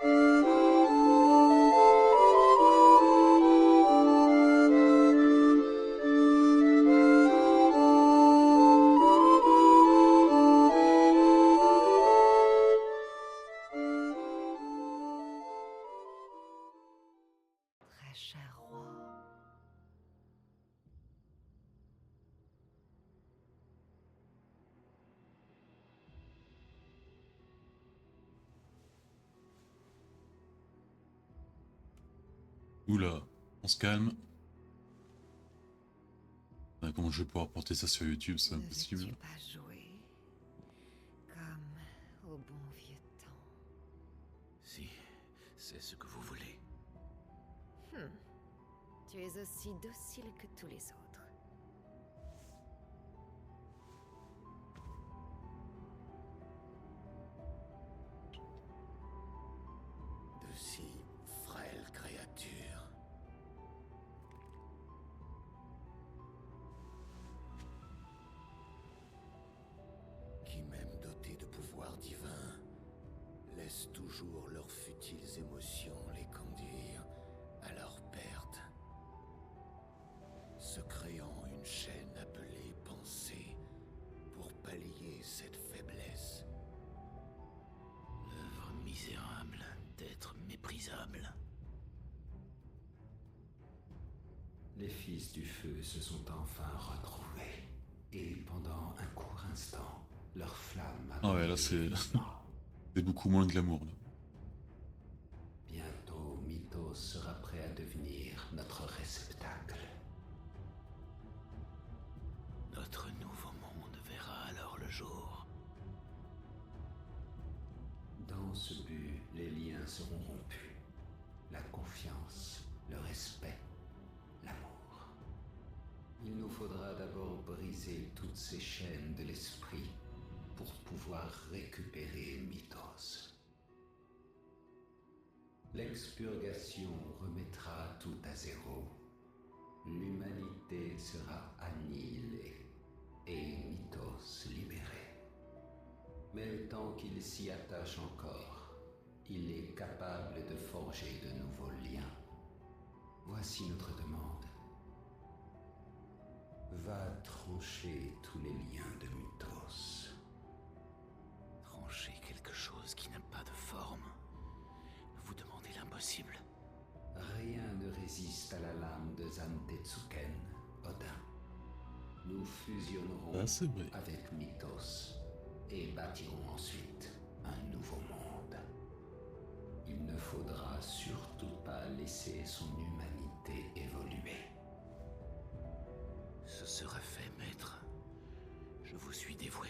Très cher roi. Oula, on se calme. Comment je vais pouvoir porter ça sur YouTube, c'est Ne impossible. veux-tu pas jouer comme au bon vieux temps? Si, c'est ce que vous voulez. Tu es aussi docile que tous les autres. De si frêles créatures. Qui, même dotés de pouvoirs divins, laissent toujours leurs futiles émotions les conduire à leur perte, se créant une chaîne appelée pensée pour pallier cette faiblesse. Œuvre misérable d'être méprisable. Les fils du feu se sont enfin retrouvés. Et pendant un court instant, leur flamme a Ah ouais, là brillé c'est vivement. c'est beaucoup moins glamour là. Bientôt, Mythos sera prêt à devenir notre réceptacle. Notre nouveau monde verra alors le jour. Dans ce but, les liens seront rompus. La confiance, le respect, l'amour. Il nous faudra d'abord briser toutes ces chaînes de l'esprit pour pouvoir récupérer Mythos. L'expurgation remettra tout à zéro. L'humanité sera annihilée et Mythos libéré. Mais tant qu'il s'y attache encore, il est capable de forger de nouveaux liens. Voici notre demande. Va trancher tous les liens de Mythos. Trancher quelque chose qui n'a pas de forme. Vous demandez l'impossible. Rien ne résiste à la lame de Zantetsuken, Odin. Nous fusionnerons Ah, c'est vrai. avec Mythos et bâtirons ensuite un nouveau monde. Il ne faudra surtout pas laisser son humanité évoluer. Ce sera fait, maître. Je vous suis dévoué.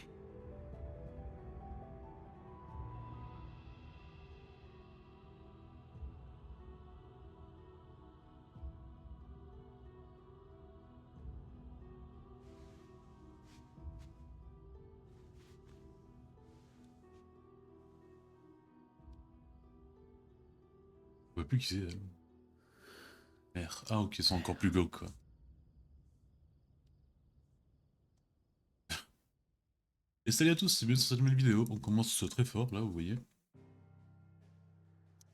Je vois plus qui c'est elle. Merde. Ah ok, c'est encore plus glauque quoi. Et salut à tous, c'est bien sur cette nouvelle vidéo. On commence très fort là, vous voyez.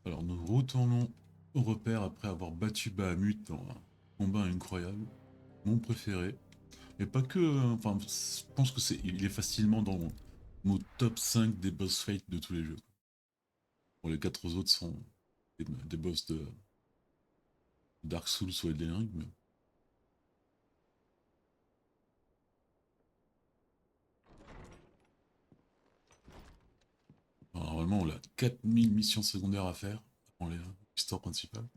Alors nous retournons au repère après avoir battu Bahamut dans un combat incroyable. Mon préféré. Mais pas que. Enfin, je pense que il est facilement dans mon top 5 des boss fights de tous les jeux. Bon, les 4 autres sont des boss de Dark Souls ou Elden Ring, mais... Alors, normalement, on a 4000 missions secondaires à faire avant l'histoire principale.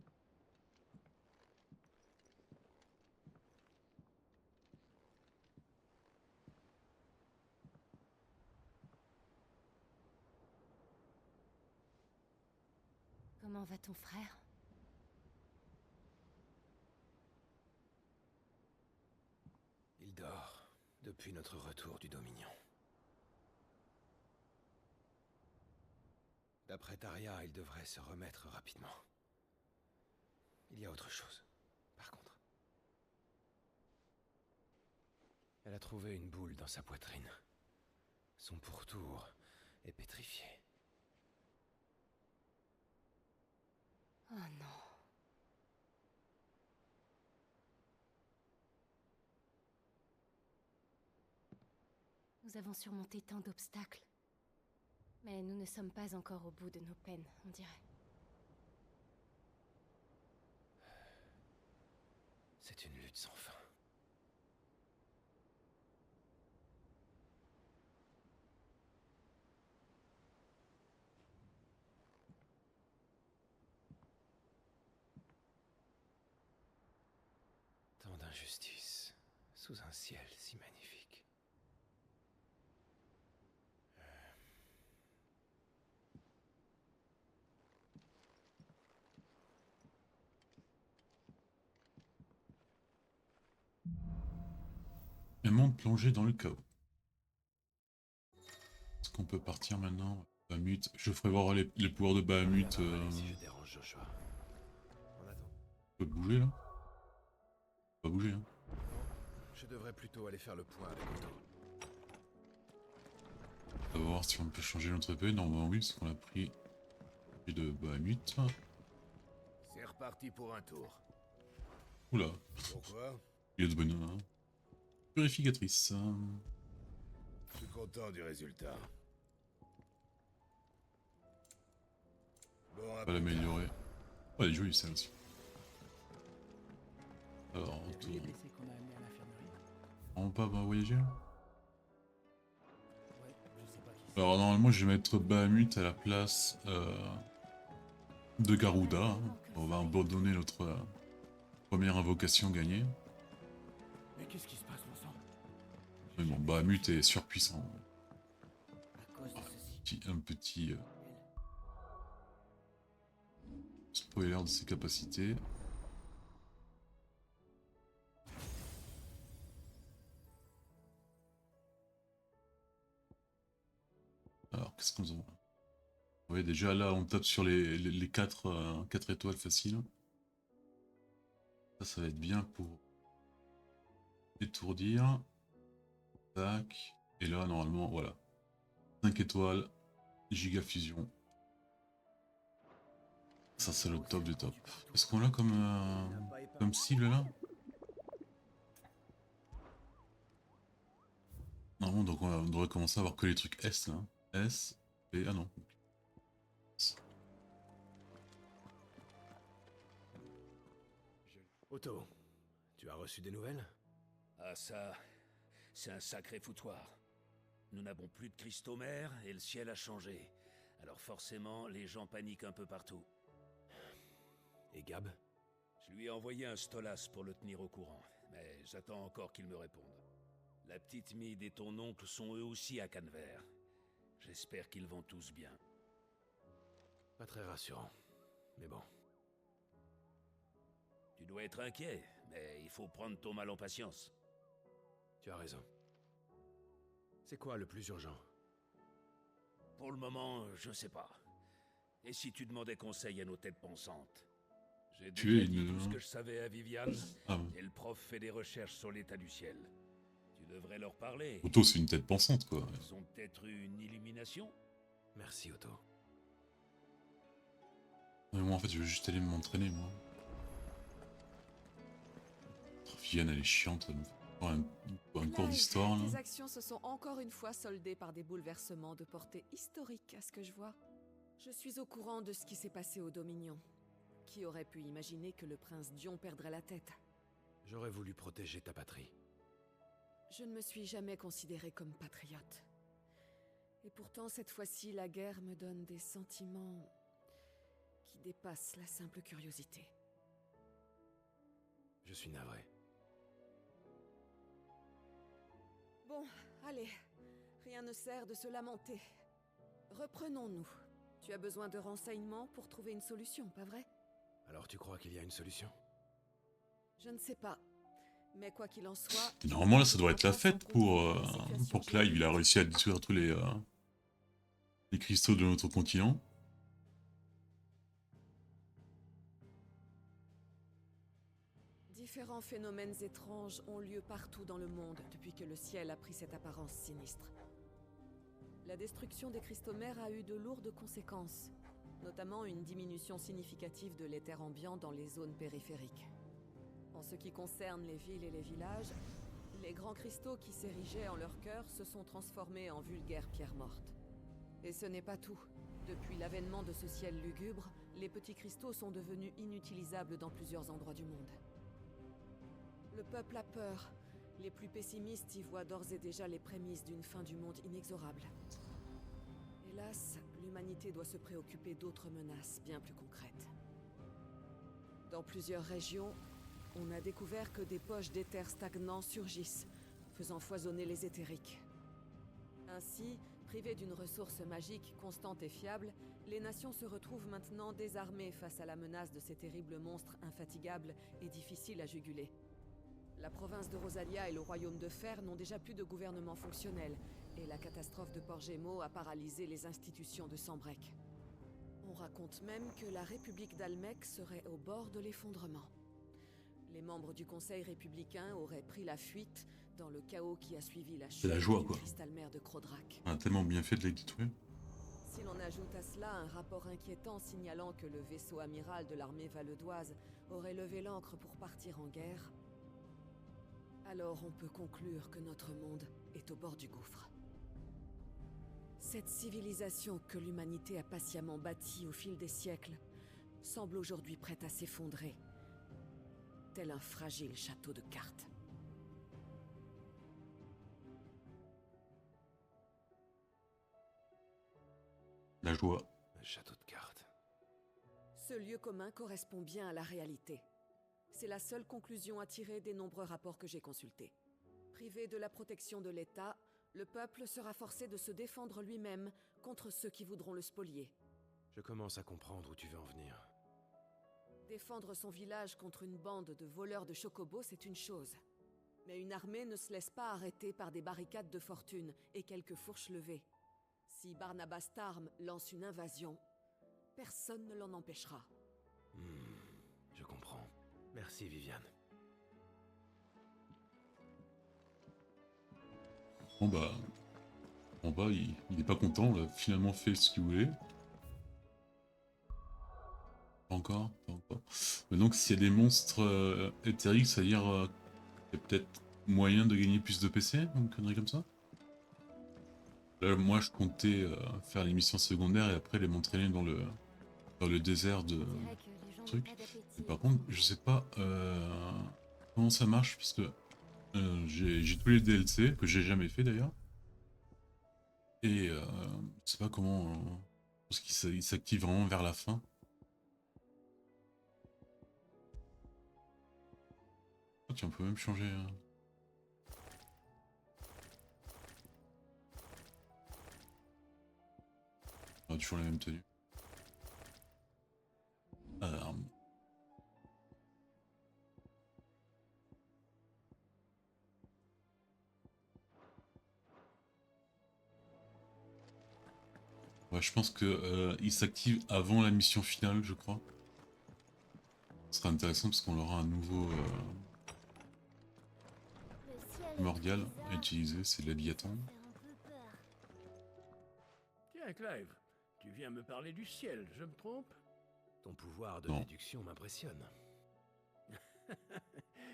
Comment va ton frère? Il dort depuis notre retour du Dominion. D'après Taria, il devrait se remettre rapidement. Il y a autre chose, par contre. Elle a trouvé une boule dans sa poitrine. Son pourtour est pétrifié. Nous avons surmonté tant d'obstacles. Mais nous ne sommes pas encore au bout de nos peines, on dirait. C'est une lutte sans fin. Tant d'injustice, sous un ciel si magnifique. Un monde plongé dans le chaos. Est-ce qu'on peut partir maintenant? Bahamut, je ferai voir les pouvoirs de Bahamut. Si je dérange Joshua. On attend. On peut bouger là? On peut pas bouger hein. Je devrais plutôt aller faire le point avec Otto. On va voir si on peut changer notre épée. Normalement oui, parce qu'on a pris l'épée de Bahamut. C'est reparti pour un tour. Oula, Pourquoi? il y a de bonnes hein. Purificatrice. Je suis content du résultat. Bon, On va l'améliorer. Oh, elle est jolie celle aussi. Alors, on tourne. qu'on a amenés à l'infirmerie? On va pas voyager hein. Ouais, je sais pas qui Alors normalement je vais mettre Bahamut à la place de Garuda. Hein. On va abandonner notre première invocation gagnée. Mais qu'est-ce qui se passe, mon sang? Mais bon, Bahamut est surpuissant. À cause de ceci. Un petit spoiler de ses capacités. Alors qu'est-ce qu'on a? Oui, déjà là on tape sur les 4 étoiles faciles. Ça va être bien pour étourdir. Tac. Et là normalement voilà. 5 étoiles. Giga fusion. Ça c'est le top du top. Est-ce qu'on l'a comme cible là? Non, donc on devrait commencer à avoir que les trucs S là. S et ah non. Otto, tu as reçu des nouvelles? Ah ça, c'est un sacré foutoir. Nous n'avons plus de cristaux mères et le ciel a changé. Alors forcément, les gens paniquent un peu partout. Et Gab? Je lui ai envoyé un Stolas pour le tenir au courant, mais j'attends encore qu'il me réponde. La petite Mide et ton oncle sont eux aussi à Cannes-Vert. J'espère qu'ils vont tous bien. Pas très rassurant. Mais bon. Tu dois être inquiet, mais il faut prendre ton mal en patience. Tu as raison. C'est quoi le plus urgent? Pour le moment, je sais pas. Et si tu demandais conseil à nos têtes pensantes? J'ai Tu es déjà dit une- tout ce que je savais à Viviane, Ah, ouais. et le prof fait des recherches sur l'état du ciel. Tu devrais leur parler. Otto c'est une tête pensante quoi. Ils ont peut-être eu une illumination? Merci Otto. Mais moi en fait je veux juste aller m'entraîner moi. Viviane elle est chiante, elle me fait un cours d'histoire là. Tes actions se sont encore une fois soldées par des bouleversements de portée historique à ce que je vois. Je suis au courant de ce qui s'est passé au Dominion. Qui aurait pu imaginer que le prince Dion perdrait la tête? J'aurais voulu protéger ta patrie. Je ne me suis jamais considérée comme patriote. Et pourtant, cette fois-ci, la guerre me donne des sentiments qui dépassent la simple curiosité. Je suis navré. Bon, allez. Rien ne sert de se lamenter. Reprenons-nous. Tu as besoin de renseignements pour trouver une solution, pas vrai? Alors tu crois qu'il y a une solution? Je ne sais pas. Mais quoi qu'il en soit... Normalement là ça doit être la fête pour Clive, il a réussi à détruire tous les cristaux de notre continent. Différents phénomènes étranges ont lieu partout dans le monde depuis que le ciel a pris cette apparence sinistre. La destruction des cristaux mères a eu de lourdes conséquences, notamment une diminution significative de l'éther ambiant dans les zones périphériques. En ce qui concerne les villes et les villages, Les grands cristaux qui s'érigeaient en leur cœur se sont transformés en vulgaires pierres mortes. Et ce n'est pas tout. Depuis l'avènement de ce ciel lugubre, les petits cristaux sont devenus inutilisables dans plusieurs endroits du monde. Le peuple a peur. Les plus pessimistes y voient d'ores et déjà les prémices d'une fin du monde inexorable. Hélas, l'humanité doit se préoccuper d'autres menaces bien plus concrètes. Dans plusieurs régions, on a découvert que des poches d'éther stagnants surgissent, faisant foisonner les éthériques. Ainsi, privées d'une ressource magique constante et fiable, les nations se retrouvent maintenant désarmées face à la menace de ces terribles monstres infatigables et difficiles à juguler. La province de Rosalia et le royaume de Fer n'ont déjà plus de gouvernement fonctionnel, et la catastrophe de Port-Gémeaux a paralysé les institutions de Sanbreque. On raconte même que la République d'Almec serait au bord de l'effondrement. Les membres du Conseil républicain auraient pris la fuite dans le chaos qui a suivi la chute joie, du quoi. cristalmère de Crodrac. On a tellement bien fait de les détruire. Si l'on ajoute à cela un rapport inquiétant signalant que le vaisseau amiral de l'armée valedoise aurait levé l'ancre pour partir en guerre, alors on peut conclure que notre monde est au bord du gouffre. Cette civilisation que l'humanité a patiemment bâtie au fil des siècles semble aujourd'hui prête à s'effondrer, tel un fragile château de cartes. La joie. Un château de cartes. Ce lieu commun correspond bien à la réalité. C'est la seule conclusion à tirer des nombreux rapports que j'ai consultés. Privé de la protection de l'État, le peuple sera forcé de se défendre lui-même contre ceux qui voudront le spolier. Je commence à comprendre où tu veux en venir. Défendre son village contre une bande de voleurs de chocobos, c'est une chose. Mais une armée ne se laisse pas arrêter par des barricades de fortune et quelques fourches levées. Si Barnabas Tarm lance une invasion, personne ne l'en empêchera. Je comprends. Merci, Viviane. Bon bah... En bas, il est pas content, on a finalement fait ce qu'il voulait. Pas encore, pas encore. Mais donc s'il y a des monstres éthériques, c'est-à-dire qu'il y a peut-être moyen de gagner plus de PC, une connerie comme ça. Là, moi je comptais faire les missions secondaires et après les m'entraîner dans le désert de truc. Et par contre, je sais pas comment ça marche parce que j'ai tous les DLC que j'ai jamais fait d'ailleurs. Et je sais pas comment. Parce qu'il s'active vraiment vers la fin. Oh, tiens, on peut même changer. On a toujours la même tenue. Alors. Ouais, je pense que il s'active avant la mission finale, je crois. Ce sera intéressant parce qu'on aura un nouveau primordial à utiliser, c'est l'Abiatan. Tiens, Clive, tu viens me parler du ciel, je me trompe? Ton pouvoir de Non. déduction m'impressionne.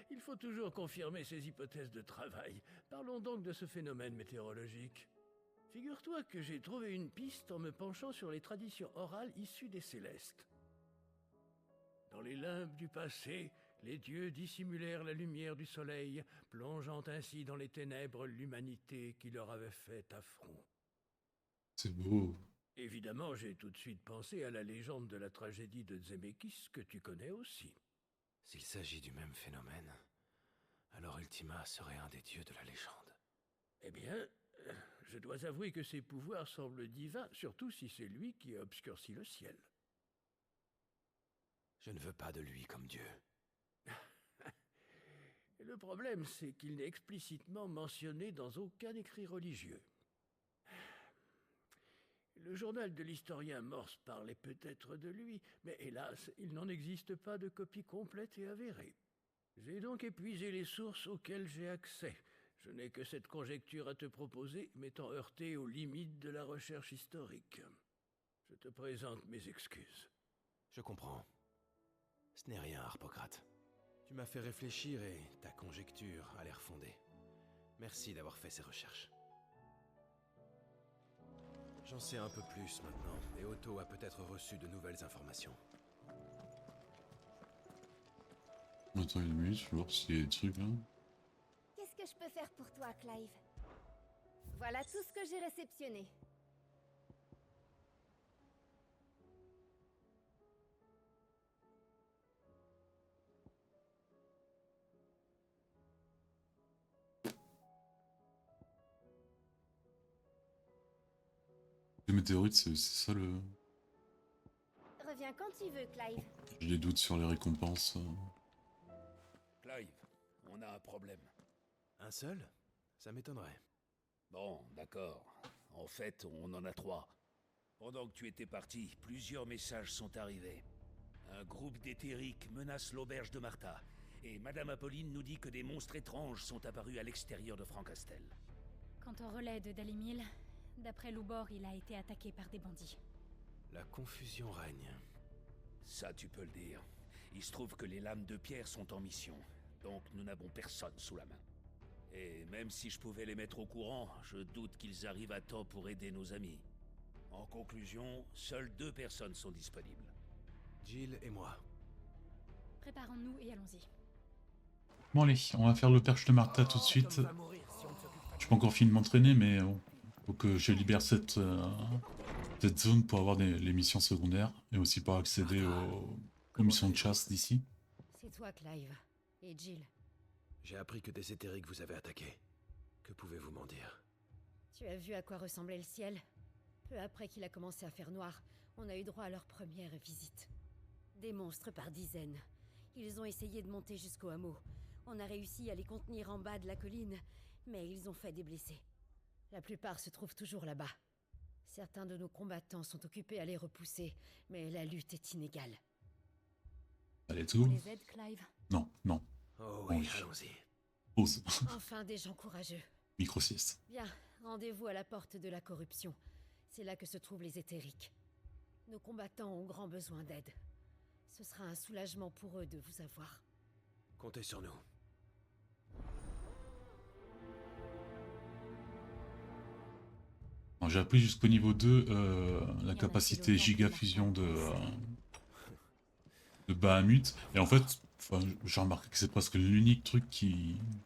Il faut toujours confirmer ses hypothèses de travail. Parlons donc de ce phénomène météorologique. Figure-toi que j'ai trouvé une piste en me penchant sur les traditions orales issues des Célestes. Dans les limbes du passé, les dieux dissimulèrent la lumière du soleil, plongeant ainsi dans les ténèbres l'humanité qui leur avait fait affront. C'est beau. Évidemment, j'ai tout de suite pensé à la légende de la tragédie de Zemeckis que tu connais aussi. S'il s'agit du même phénomène, alors Ultima serait un des dieux de la légende. Eh bien, je dois avouer que ses pouvoirs semblent divins, surtout si c'est lui qui a obscurci le ciel. Je ne veux pas de lui comme dieu. Le problème, c'est qu'il n'est explicitement mentionné dans aucun écrit religieux. Le journal de l'historien Morse parlait peut-être de lui, mais hélas, il n'en existe pas de copie complète et avérée. J'ai donc épuisé les sources auxquelles j'ai accès. Je n'ai que cette conjecture à te proposer, m'étant heurté aux limites de la recherche historique. Je te présente mes excuses. Je comprends. Ce n'est rien, Harpocrate. Tu m'as fait réfléchir et ta conjecture a l'air fondée. Merci d'avoir fait ces recherches. J'en sais un peu plus maintenant, et Otto a peut-être reçu de nouvelles informations. Attends une minute, je vais voir s'il y a des trucs là. Qu'est-ce que je peux faire pour toi, Clive? Voilà tout ce que j'ai réceptionné. Les météorites, c'est ça le... Reviens quand tu veux, Clive. J'ai des doutes sur les récompenses. Clive, on a un problème. Un seul? Ça m'étonnerait. Bon, d'accord. En fait, on en a 3. Pendant que tu étais parti, plusieurs messages sont arrivés. Un groupe d'éthériques menace l'auberge de Martha. Et Madame Apolline nous dit que des monstres étranges sont apparus à l'extérieur de Francastel. Quant au relais de Dalimil, d'après Loubor, il a été attaqué par des bandits. La confusion règne. Ça, tu peux le dire. Il se trouve que les lames de pierre sont en mission. Donc nous n'avons personne sous la main. Et même si je pouvais les mettre au courant, je doute qu'ils arrivent à temps pour aider nos amis. En conclusion, seules 2 personnes sont disponibles. Jill et moi. Préparons-nous et allons-y. Bon allez, on va faire le perche de Martha tout de suite. J'ai pas encore fini de m'entraîner, mais bon, faut que je libère cette zone pour avoir les missions secondaires et aussi pour accéder aux missions de chasse d'ici. C'est toi, Clive. Et Jill. J'ai appris que des éthériques vous avaient attaqué. Que pouvez-vous m'en dire? Tu as vu à quoi ressemblait le ciel? Peu après qu'il a commencé à faire noir, on a eu droit à leur première visite. Des monstres par dizaines. Ils ont essayé de monter jusqu'au hameau. On a réussi à les contenir en bas de la colline, mais ils ont fait des blessés. La plupart se trouvent toujours là-bas. Certains de nos combattants sont occupés à les repousser, mais la lutte est inégale. Allez, On tout. les aide, Clive? Non, non. Oh oui, oui, allons-y. Pause. Enfin, des gens courageux. Micro-sieste. Bien, rendez-vous à la porte de la corruption. C'est là que se trouvent les éthériques. Nos combattants ont grand besoin d'aide. Ce sera un soulagement pour eux de vous avoir. Comptez sur nous. J'ai appris jusqu'au niveau 2 la capacité giga fusion de Bahamut. Et en fait, j'ai remarqué que c'est presque l'unique truc que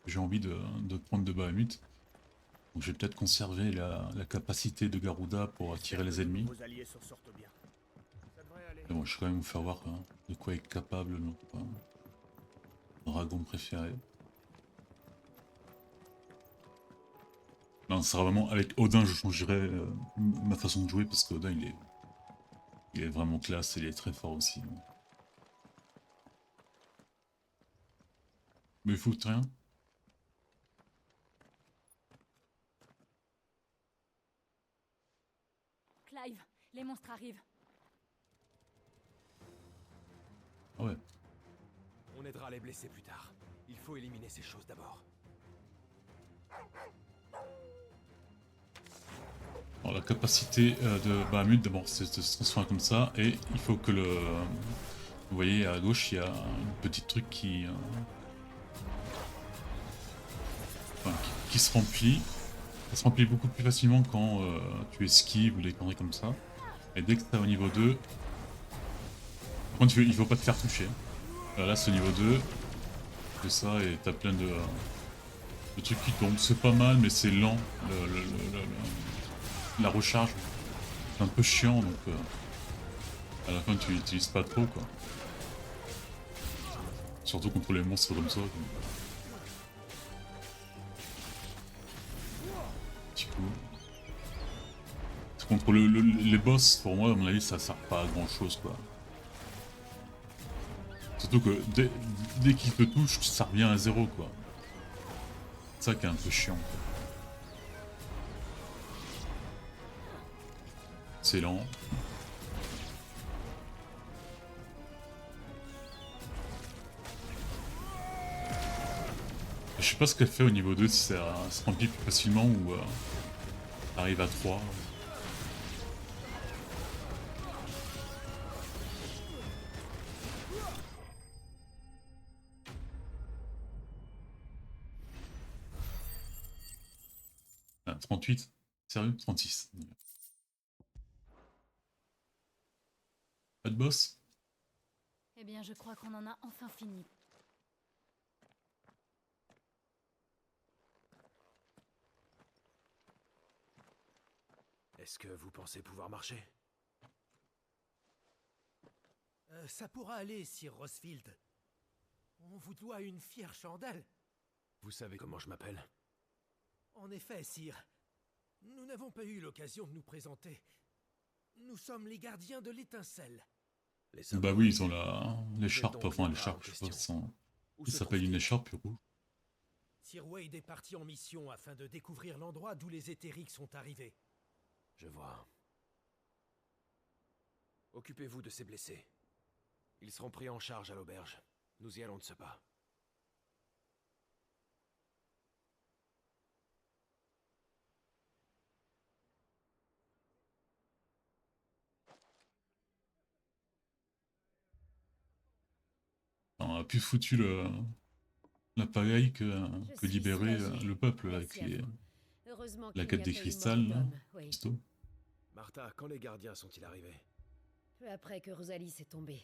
j'ai envie de prendre de Bahamut. Donc je vais peut-être conserver la capacité de Garuda pour attirer les ennemis. Vos alliés s'en sortent bien. Ça devrait aller. Mais bon, je vais quand même vous faire voir de quoi est capable notre dragon préféré. Non, c'est vraiment avec Odin, je changerais ma façon de jouer parce qu'Odin il est vraiment classe et il est très fort aussi. Mais il fout rien. Clive, les monstres arrivent. Ah ouais. On aidera les blessés plus tard. Il faut éliminer ces choses d'abord. Alors la capacité de Bahamut d'abord c'est de se transformer comme ça et il faut que vous voyez à gauche il y a un petit truc qui se remplit. Ça se remplit beaucoup plus facilement quand tu esquives ou des conneries comme ça. Et dès que tu es au niveau 2, par contre il faut pas te faire toucher. Là c'est au niveau 2, c'est ça et t'as plein de trucs qui tombent. C'est pas mal mais c'est lent. La recharge c'est un peu chiant donc à la fin tu l'utilises pas trop quoi. Surtout contre les monstres comme ça. Petit coup. Contre les boss pour moi à mon avis ça sert pas à grand chose quoi. Surtout que dès qu'il te touche ça revient à 0 quoi. C'est ça qui est un peu chiant quoi. C'est lent. Je sais pas ce qu'elle fait au niveau 2, si ça se remplit plus facilement ou arrive à 3. 38. Sérieux? 36. Pas de boss? Eh bien, je crois qu'on en a enfin fini. Est-ce que vous pensez pouvoir marcher? Ça pourra aller, Sir Rosfield. On vous doit une fière chandelle. Vous savez comment je m'appelle? En effet, Sire. Nous n'avons pas eu l'occasion de nous présenter. Nous sommes les gardiens de l'étincelle. Bah oui, ils ont l'écharpe, enfin l'écharpe, je sais pas, ça s'appelle une écharpe rouge. Sir Wade est parti en mission afin de découvrir l'endroit d'où les éthériques sont arrivés. Je vois. Occupez-vous de ces blessés. Ils seront pris en charge à l'auberge. Nous y allons de ce pas. On a plus foutu la pagaille que Je suis libérer soulagée. le peuple là, Merci avec à vous. Heureusement la qu'il quête n'y a des pas eu cristal, mort là. d'homme, oui. Cristaux. Martha, quand les gardiens sont-ils arrivés? Peu après que Rosalie s'est tombée.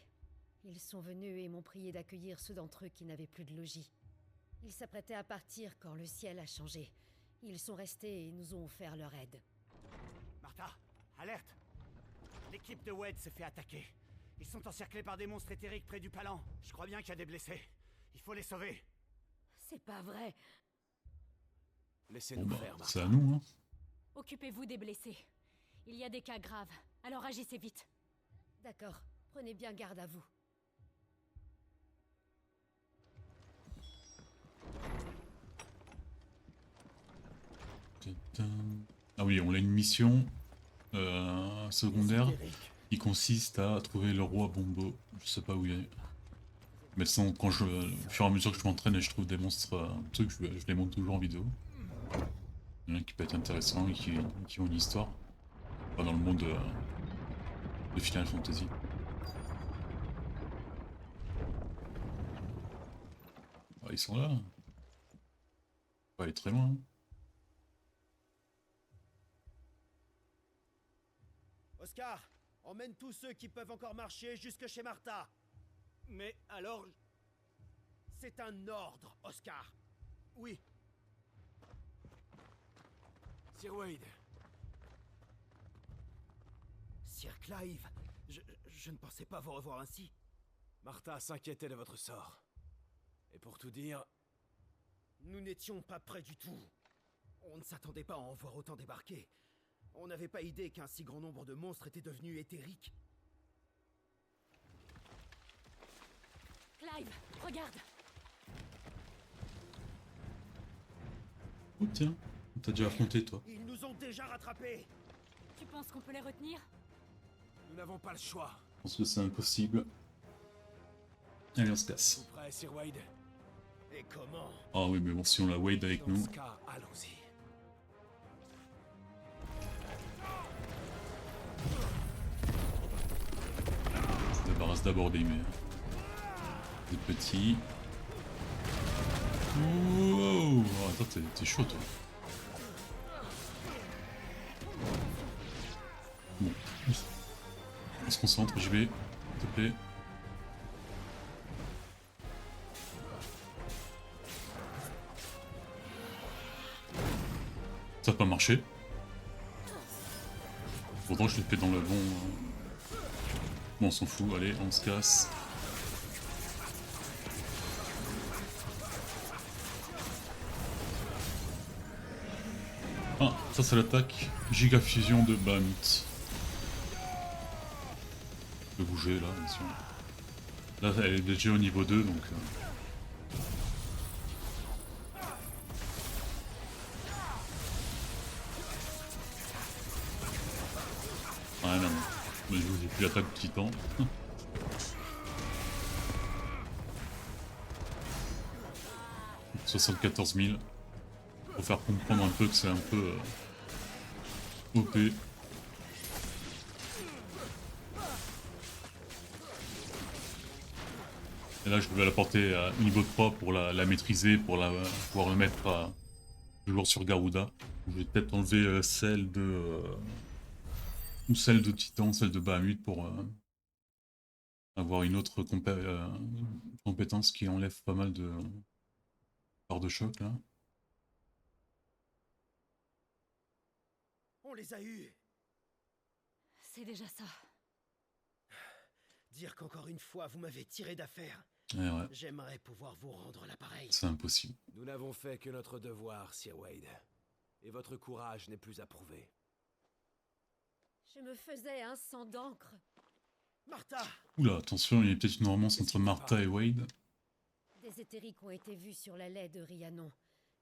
Ils sont venus et m'ont prié d'accueillir ceux d'entre eux qui n'avaient plus de logis. Ils s'apprêtaient à partir quand le ciel a changé. Ils sont restés et nous ont offert leur aide. Martha, alerte! L'équipe de Wade s'est fait attaquer. Ils sont encerclés par des monstres éthériques près du palan. Je crois bien qu'il y a des blessés. Il faut les sauver. C'est pas vrai. Laissez-nous Bon bah, faire, Martha. c'est à nous, hein. Occupez-vous des blessés. Il y a des cas graves, alors agissez vite. D'accord, prenez bien garde à vous. Ah oui, on a une mission secondaire qui consiste à trouver le roi Bombo. Je sais pas où il est. Mais sinon, au fur et à mesure que je m'entraîne et je trouve des monstres, trucs, je les monte toujours en vidéo. Il y en a qui peut être intéressant et qui ont une histoire. Pas dans le monde de Final Fantasy. Ah, ils sont là. On va aller très loin. Hein. Oscar, emmène tous ceux qui peuvent encore marcher jusque chez Martha. Mais alors... C'est un ordre, Oscar. Oui. Sir Wade, Sir Clive, je ne pensais pas vous revoir ainsi. Martha s'inquiétait de votre sort. Et pour tout dire, Nous n'étions pas prêts du tout. On ne s'attendait pas à en voir autant débarquer. On n'avait pas idée qu'un si grand nombre de monstres étaient devenus éthériques. Clive, regarde. Oh tiens, t'as déjà affronté toi. Ils nous ont déjà rattrapés. Tu penses qu'on peut les retenir? nous n'avons pas le choix. Je pense que c'est impossible. Allez, on se casse. Vous prêt, Sir Wade? Et comment? Ah oui, mais bon, si on la Wade avec Dans nous, ce cas, allons-y. on se débarrasse d'abord des petits. Wow, oh, attends, t'es chaud toi. Bon, on se concentre, j'y vais, s'il te plaît. Ça n'a pas marché. Pourtant je l'ai fait dans le bon... Bon, on s'en fout, allez, on se casse. Ah, ça c'est l'attaque. Giga fusion de Bahamut. Je peux bouger là, bien sûr. Là, elle est déjà au niveau 2, donc... Ah non, mais je vous ai plus l'attaque du titan. 74 000. Pour faire comprendre un peu que c'est un peu OP. Et là je vais la porter à niveau 3 pour la maîtriser, pour pouvoir me mettre à Toujours sur Garuda. Je vais peut-être enlever celle de... ou celle de Titan, celle de Bahamut pour avoir une autre compétence qui enlève pas mal de barres de choc là. On les a eus. C'est déjà ça. Dire qu'encore une fois vous m'avez tiré d'affaire. Ouais. J'aimerais pouvoir vous rendre l'appareil. C'est impossible. Nous n'avons fait que notre devoir, Sir Wade. Et votre courage n'est plus à prouver. Je me faisais un sang d'encre. Martha! Oula, attention, il y a peut-être une romance entre Martha et Wade. Des éthériques ont été vus sur la laie de Rhiannon.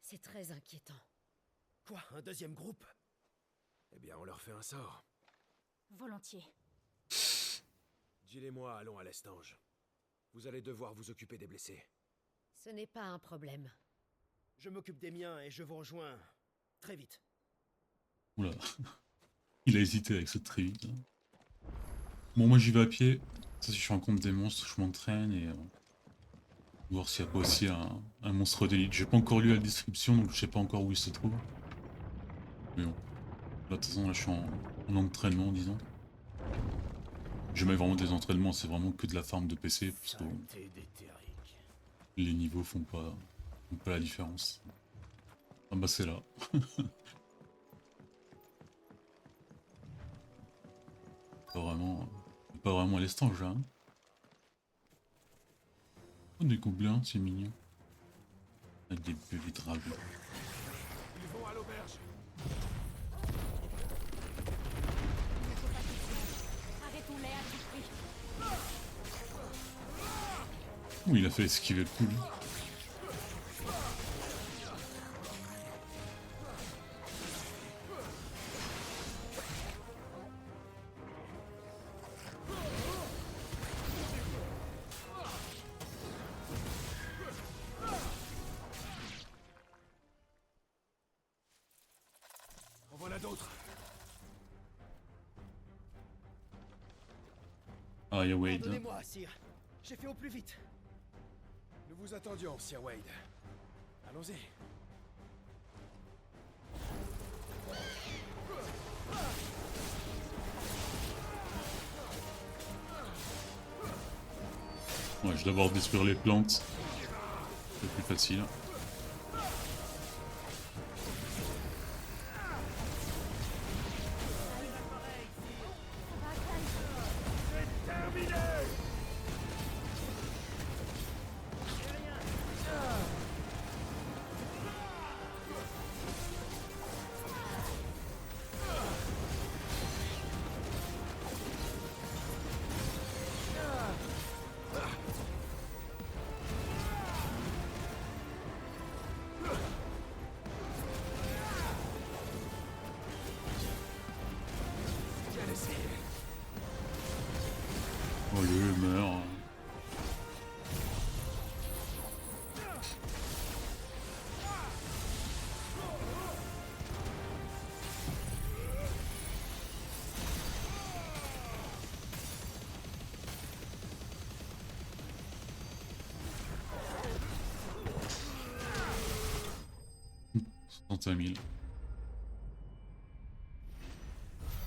C'est très inquiétant. Quoi? Un deuxième groupe? Eh bien, on leur fait un sort. Volontiers. Jill et moi allons à l'Estange. Vous allez devoir vous occuper des blessés. Ce n'est pas un problème. Je m'occupe des miens et je vous rejoins très vite. Oula, il a hésité avec cette très vite. Bon, moi j'y vais à pied. Ça, si je rencontre des monstres, je m'entraîne et voir s'il n'y a pas aussi un monstre d'élite. J'ai pas encore lu la description, donc je sais pas encore où il se trouve. Mais bon. Là, de toute façon, là, je suis en entraînement, disons. Je mets vraiment des entraînements, c'est vraiment que de la farm de PC, parce que les niveaux font pas la différence. Ah bah c'est là. pas vraiment à l'estange là. Hein. Oh, des gobelins, c'est mignon. Avec des bébés dragons. Ils vont à l'auberge. Arrêtons-les à tout prix. Oh, il a fait esquiver le coup. Lui. En voilà d'autres. Ah, il y a Wade. Pardonnez-moi, Sire. J'ai fait au plus vite. Nous vous attendions, Sir Wade. Allons-y. Ouais, je vais d'abord détruire les plantes. C'est plus facile. Oh, le meurt.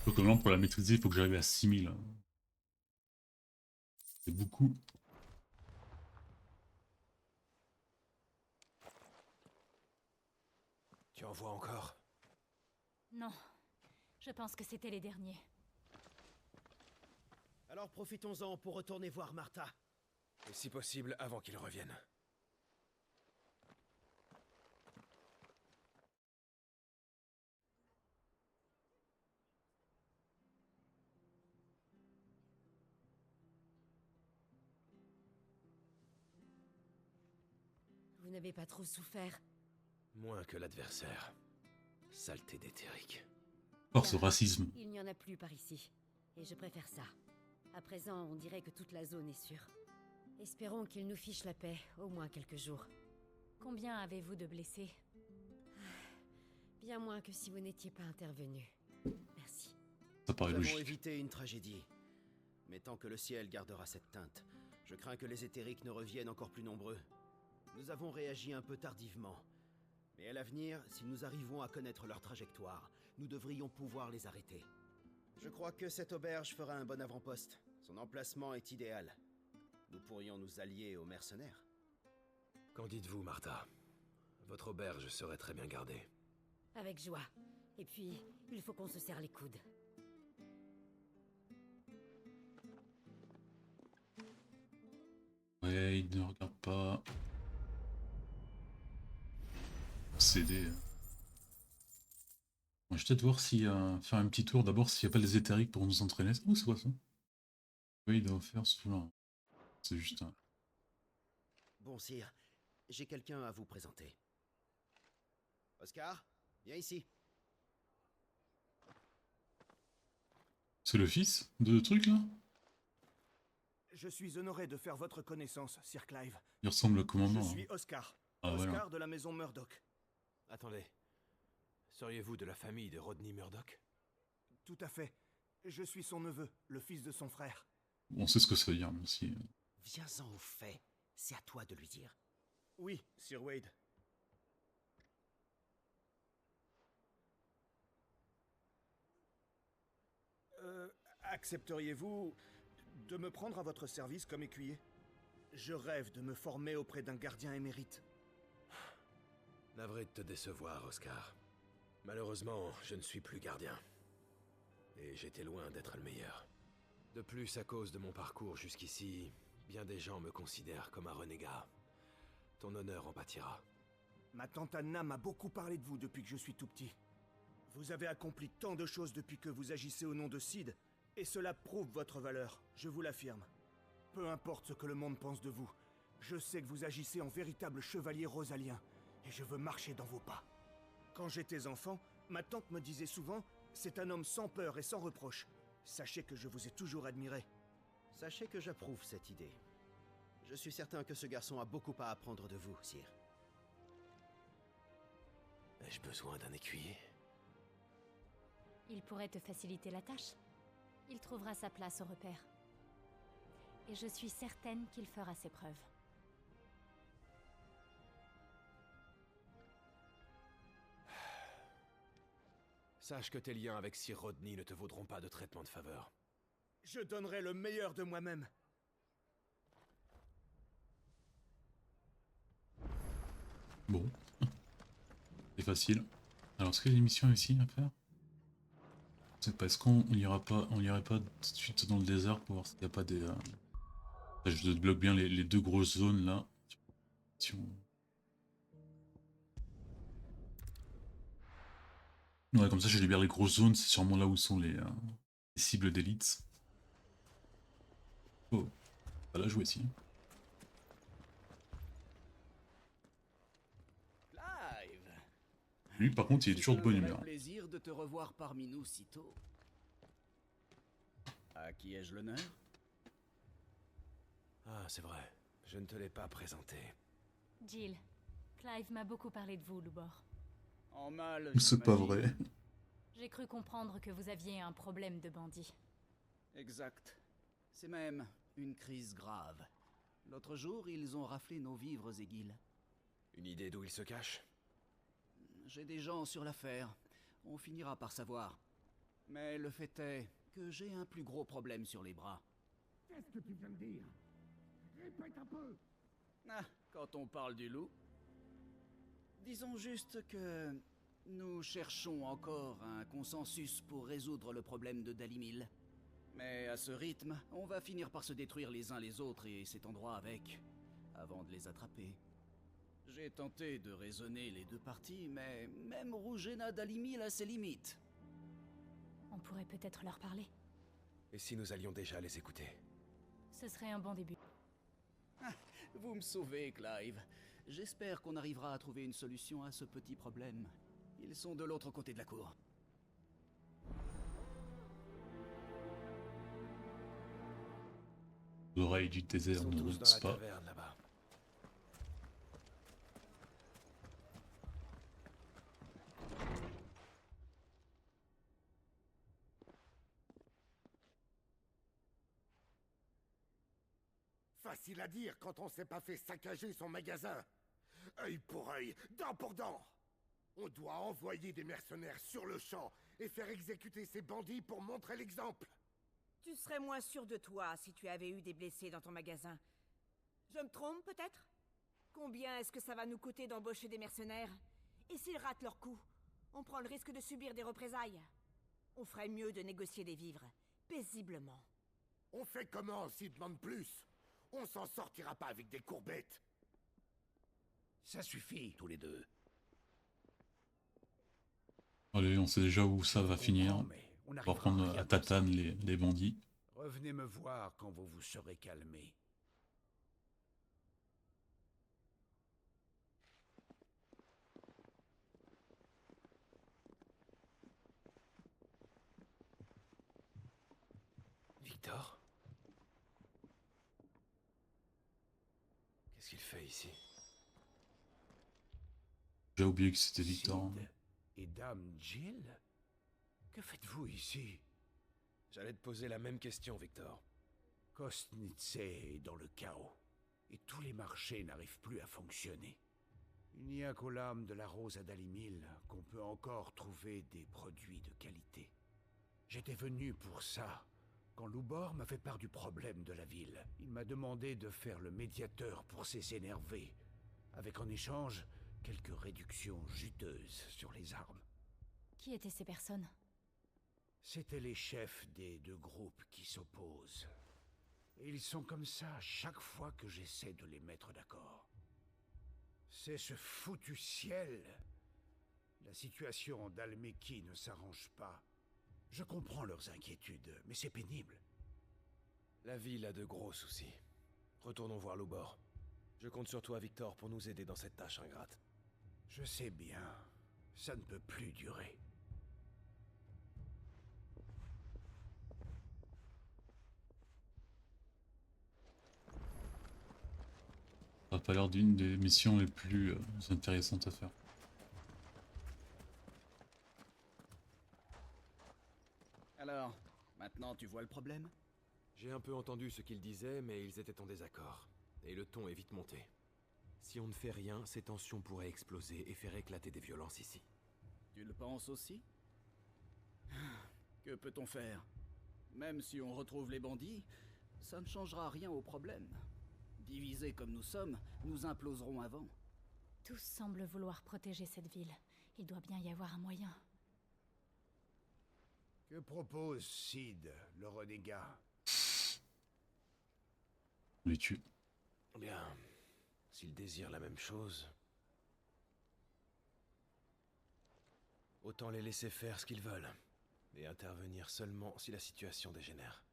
Donc maintenant pour la maîtriser, il faut que j'arrive à 6000. C'est beaucoup. Tu en vois encore? Non. Je pense que c'était les derniers. Alors profitons-en pour retourner voir Martha. Et si possible, avant qu'ils reviennent. Vous n'avez pas trop souffert. Moins que l'adversaire. Saleté d'éthérique. Oh, ce racisme. Il n'y en a plus par ici. Et je préfère ça. À présent, on dirait que toute la zone est sûre. Espérons qu'il nous fiche la paix, au moins quelques jours. Combien avez-vous de blessés? Bien moins que si vous n'étiez pas intervenu. Merci. Ça paraît Nous avons logique. évité une tragédie. Mais tant que le ciel gardera cette teinte, je crains que les éthériques ne reviennent encore plus nombreux. Nous avons réagi un peu tardivement. Mais à l'avenir, si nous arrivons à connaître leur trajectoire, nous devrions pouvoir les arrêter. Je crois que cette auberge fera un bon avant-poste. Son emplacement est idéal. Nous pourrions nous allier aux mercenaires. Qu'en dites-vous, Martha? Votre auberge serait très bien gardée. Avec joie. Et puis, il faut qu'on se serre les coudes. Ouais, il ne regarde pas. CD. Bon, je vais peut-être voir si faire un petit tour d'abord s'il n'y a pas les éthériques pour nous entraîner. Oh, c'est quoi ça? Oui, il doit offert ce là. C'est juste un. Bon, sire, j'ai quelqu'un à vous présenter. Oscar, viens ici. C'est le fils de truc là? Je suis honoré de faire votre connaissance, Sir Clive. Il ressemble au commandant. Je suis Oscar. Ah, Oscar voilà. de la maison Murdoch. Attendez. Seriez-vous de la famille de Rodney Murdoch? Tout à fait. Je suis son neveu, le fils de son frère. On sait ce que ça veut dire, même si. Viens-en au fait. C'est à toi de lui dire. Oui, Sir Wade. Accepteriez-vous de me prendre à votre service comme écuyer? Je rêve de me former auprès d'un gardien émérite. Navré de te décevoir, Oscar. Malheureusement, je ne suis plus gardien. Et j'étais loin d'être le meilleur. De plus, à cause de mon parcours jusqu'ici, bien des gens me considèrent comme un renégat. Ton honneur en pâtira. Ma tante Anna m'a beaucoup parlé de vous depuis que je suis tout petit. Vous avez accompli tant de choses depuis que vous agissez au nom de Sid, et cela prouve votre valeur, je vous l'affirme. Peu importe ce que le monde pense de vous, je sais que vous agissez en véritable chevalier rosalien, et je veux marcher dans vos pas. Quand j'étais enfant, ma tante me disait souvent « C'est un homme sans peur et sans reproche ». Sachez que je vous ai toujours admiré. Sachez que j'approuve cette idée. Je suis certain que ce garçon a beaucoup à apprendre de vous, sire. Ai-je besoin d'un écuyer? Il pourrait te faciliter la tâche. Il trouvera sa place au repère. Et je suis certaine qu'il fera ses preuves. Sache que tes liens avec Sir Rodney ne te vaudront pas de traitement de faveur. Je donnerai le meilleur de moi-même. Bon. C'est facile. Alors, est-ce qu'il y a des missions ici à faire? Je sais pas, est-ce qu'on irait pas tout de suite dans le désert pour voir s'il n'y a pas des... Je débloque bien les deux grosses zones là. Ouais, comme ça je libère les grosses zones, c'est sûrement là où sont les cibles d'élite. Oh, pas la jouer ici. Clive. Lui par contre il est toujours de bonne humeur. C'est un plaisir de te revoir parmi nous si tôt. À qui ai-je l'honneur? Ah, c'est vrai. Je ne te l'ai pas présenté. Jill, Clive m'a beaucoup parlé de vous, Lubor. En mal, C'est pas j'imagine. vrai. J'ai cru comprendre que vous aviez un problème de bandit. Exact. C'est même une crise grave. L'autre jour, ils ont raflé nos vivres, Egil. Une idée d'où il se cache? J'ai des gens sur l'affaire. On finira par savoir. Mais le fait est que j'ai un plus gros problème sur les bras. Qu'est-ce que tu viens de dire? Répète un peu. Ah, quand on parle du loup. Disons juste que nous cherchons encore un consensus pour résoudre le problème de Dalimil. Mais à ce rythme, on va finir par se détruire les uns les autres et cet endroit avec, avant de les attraper. J'ai tenté de raisonner les deux parties, mais même Rugena Dalimil a ses limites. On pourrait peut-être leur parler. Et si nous allions déjà les écouter? Ce serait un bon début. Ah, vous me sauvez, Clive. J'espère qu'on arrivera à trouver une solution à ce petit problème. Ils sont de l'autre côté de la cour. L'oreille du Ils désert sont ne tous dans ronce la pas. taverne là-bas. Facile à dire quand on s'est pas fait saccager son magasin. Œil pour œil, dent pour dent. On doit envoyer des mercenaires sur le champ et faire exécuter ces bandits pour montrer l'exemple. Tu serais moins sûr de toi si tu avais eu des blessés dans ton magasin. Je me trompe peut-être? Combien est-ce que ça va nous coûter d'embaucher des mercenaires? Et s'ils ratent leur coup, on prend le risque de subir des représailles. On ferait mieux de négocier des vivres, paisiblement. On fait comment s'ils demandent plus? On s'en sortira pas avec des courbettes. Ça suffit, tous les deux. Allez, on sait déjà où ça va finir. Mais on On va n'arrivera prendre à rien à tatane comme ça. les bandits. Revenez me voir quand vous vous serez calmés. Victor? Qu'est-ce qu'il fait ici? J'ai oublié que c'était Victor. Sid et Dame Jill? Que faites-vous ici? J'allais te poser la même question, Victor. Kostnitse est dans le chaos, et tous les marchés n'arrivent plus à fonctionner. Il n'y a qu'aux lames de la rose à Dalimil qu'on peut encore trouver des produits de qualité. J'étais venu pour ça, quand Loubor m'a fait part du problème de la ville. Il m'a demandé de faire le médiateur pour cesser énervé, avec en échange quelques réductions juteuses sur les armes. Qui étaient ces personnes? C'étaient les chefs des deux groupes qui s'opposent. Et ils sont comme ça à chaque fois que j'essaie de les mettre d'accord. C'est ce foutu ciel. La situation d'Almeki ne s'arrange pas. Je comprends leurs inquiétudes, mais c'est pénible. La ville a de gros soucis. Retournons voir Loubor. Je compte sur toi, Victor, pour nous aider dans cette tâche ingrate. Je sais bien. Ça ne peut plus durer. Ça n'a pas l'air d'une des missions les plus intéressantes à faire. Alors, maintenant tu vois le problème? J'ai un peu entendu ce qu'ils disaient, mais ils étaient en désaccord. Et le ton est vite monté. Si on ne fait rien, ces tensions pourraient exploser et faire éclater des violences ici. Tu le penses aussi? Que peut-on faire? Même si on retrouve les bandits, ça ne changera rien au problème. Divisés comme nous sommes, nous imploserons avant. Tous semblent vouloir protéger cette ville. Il doit bien y avoir un moyen. Que propose Sid, le renégat? On les tue. Bien. S'ils désirent la même chose... autant les laisser faire ce qu'ils veulent. Et intervenir seulement si la situation dégénère.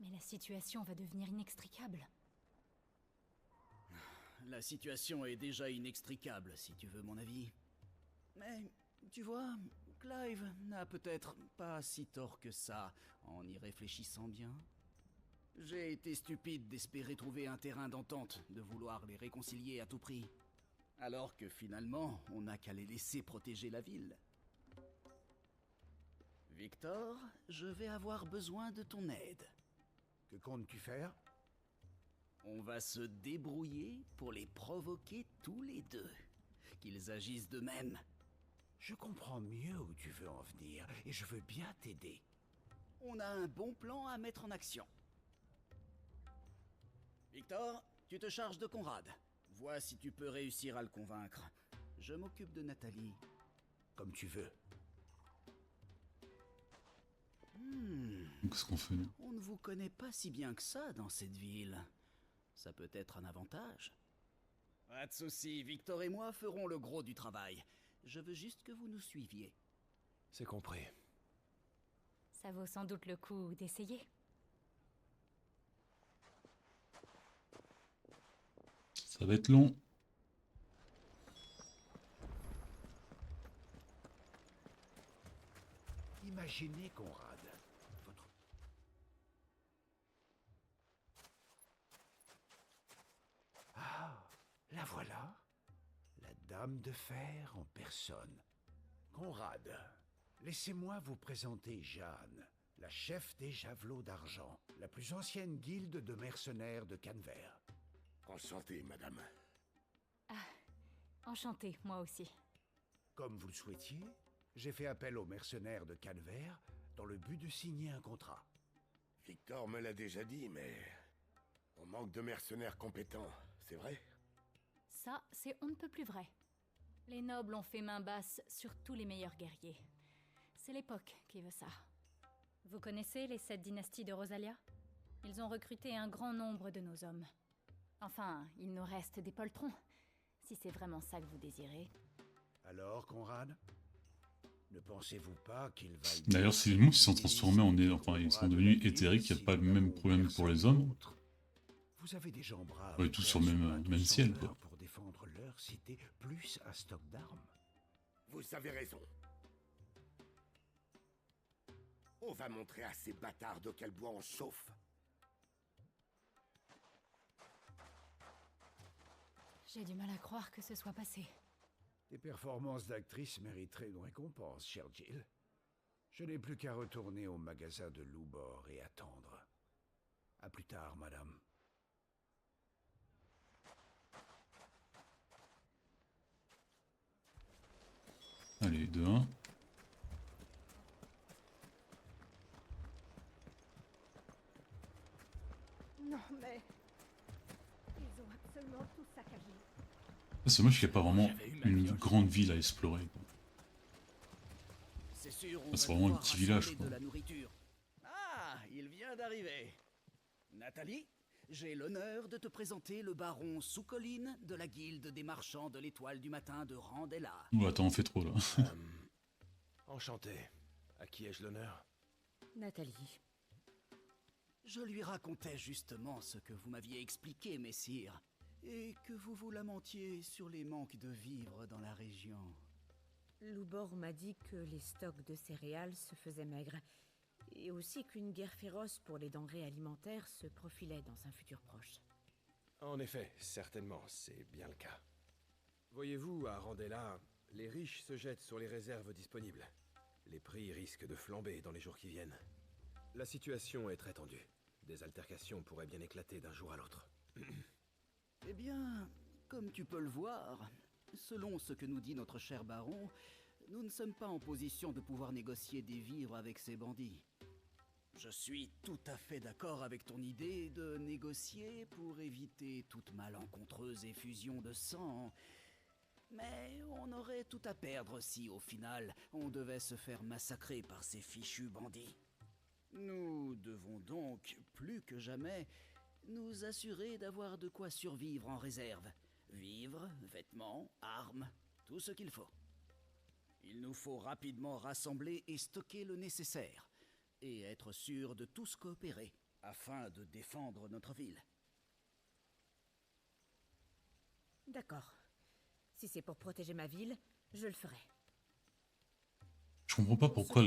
Mais la situation va devenir inextricable. La situation est déjà inextricable, si tu veux mon avis. Mais, tu vois, Clive n'a peut-être pas si tort que ça, en y réfléchissant bien. J'ai été stupide d'espérer trouver un terrain d'entente, de vouloir les réconcilier à tout prix. Alors que finalement, on n'a qu'à les laisser protéger la ville. Victor, je vais avoir besoin de ton aide. Que comptes-tu faire? On va se débrouiller pour les provoquer tous les deux. Qu'ils agissent d'eux-mêmes. Je comprends mieux où tu veux en venir, et je veux bien t'aider. On a un bon plan à mettre en action. Victor, tu te charges de Conrad. Vois si tu peux réussir à le convaincre. Je m'occupe de Nathalie. Comme tu veux. Qu'est-ce qu'on fait, nous? On ne vous connaît pas si bien que ça dans cette ville. Ça peut être un avantage. Pas de soucis, Victor et moi ferons le gros du travail. Je veux juste que vous nous suiviez. C'est compris. Ça vaut sans doute le coup d'essayer. Ça va être long. Imaginez, Conrad, votre... Ah, la voilà. La Dame de Fer en personne. Conrad, laissez-moi vous présenter Jeanne, la chef des Javelots d'Argent, la plus ancienne guilde de mercenaires de Canver. Enchanté, madame. Enchantée, moi aussi. Comme vous le souhaitiez, j'ai fait appel aux mercenaires de Calvaire dans le but de signer un contrat. Victor me l'a déjà dit, mais... on manque de mercenaires compétents, c'est vrai? Ça, c'est on ne peut plus vrai. Les nobles ont fait main basse sur tous les meilleurs guerriers. C'est l'époque qui veut ça. Vous connaissez les 7 dynasties de Rosalia? Ils ont recruté un grand nombre de nos hommes. Enfin, il nous reste des poltrons, si c'est vraiment ça que vous désirez. Alors, Conrad, ne pensez-vous pas qu'il va... D'ailleurs, si les monstres sont transformés enfin, ils sont devenus éthériques, il n'y a pas le même problème pour les hommes. Vous avez des gens braves. On est tous sur le même ciel, quoi. Pour défendre leur cité, plus un stock d'armes. Vous avez raison. On va montrer à ces bâtards de quel bois on chauffe. J'ai du mal à croire que ce soit passé. Tes performances d'actrice mériteraient une récompense, cher Jill. Je n'ai plus qu'à retourner au magasin de Loubor et attendre. À plus tard, madame. Allez, 2-1. Non, mais... ils ont absolument tout saccagé. C'est moche qu'il n'y a pas vraiment une grande ville à explorer, quoi. C'est sûr, C'est vraiment un petit village, quoi. de la nourriture. Ah, il vient d'arriver. Nathalie, j'ai l'honneur de te présenter le baron Soucoline de la guilde des marchands de l'étoile du matin de Randella. Ouh, attends, on fait trop, là. Enchanté. À qui ai-je l'honneur? Nathalie. Je lui racontais justement ce que vous m'aviez expliqué, messire, et que vous vous lamentiez sur les manques de vivres dans la région. Loubor m'a dit que les stocks de céréales se faisaient maigres, et aussi qu'une guerre féroce pour les denrées alimentaires se profilait dans un futur proche. En effet, certainement, c'est bien le cas. Voyez-vous, à Randella, les riches se jettent sur les réserves disponibles. Les prix risquent de flamber dans les jours qui viennent. La situation est très tendue. Des altercations pourraient bien éclater d'un jour à l'autre. Eh bien, comme tu peux le voir, selon ce que nous dit notre cher baron, nous ne sommes pas en position de pouvoir négocier des vivres avec ces bandits. Je suis tout à fait d'accord avec ton idée de négocier pour éviter toute malencontreuse effusion de sang. Mais on aurait tout à perdre si, au final, on devait se faire massacrer par ces fichus bandits. Nous devons donc, plus que jamais, nous assurer d'avoir de quoi survivre en réserve. Vivres, vêtements, armes, tout ce qu'il faut. Il nous faut rapidement rassembler et stocker le nécessaire, et être sûr de tous coopérer, afin de défendre notre ville. D'accord. Si c'est pour protéger ma ville, je le ferai. Je comprends pas pourquoi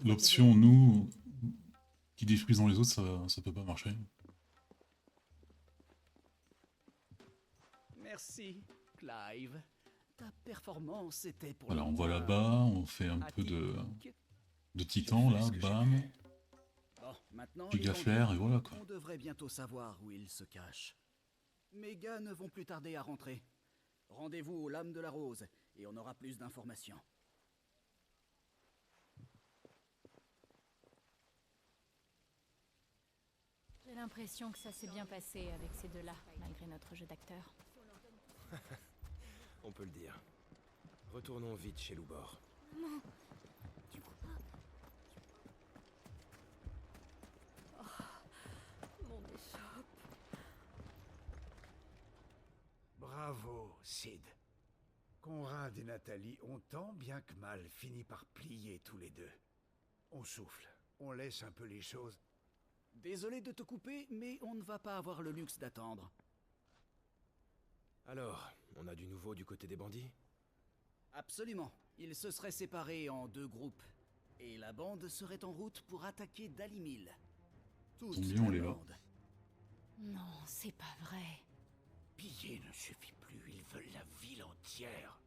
l'option nous qui détruisons les autres, ça peut pas marcher. Merci, Clive. Ta performance était pour Voilà, le on va moins là-bas, on fait un peu de titan là, bam. Bon, maintenant, Gigaflair, et voilà, quoi. On devrait bientôt savoir où il se cache. Mes gars ne vont plus tarder à rentrer. Rendez-vous aux Lames de la Rose, et on aura plus d'informations. J'ai l'impression que ça s'est bien passé avec ces deux-là, malgré notre jeu d'acteur. On peut le dire. Retournons vite chez Loubor. Non. Mon échoppe. Bravo, Sid. Conrad et Nathalie ont tant bien que mal fini par plier tous les deux. On souffle, on laisse un peu les choses. Désolé de te couper, mais on ne va pas avoir le luxe d'attendre. Alors, on a du nouveau du côté des bandits? Absolument. Ils se seraient séparés en 2 groupes. Et la bande serait en route pour attaquer Dalimil. Toute Combien on la les va? bande. Non, c'est pas vrai. Piller ne suffit plus, ils veulent la ville entière.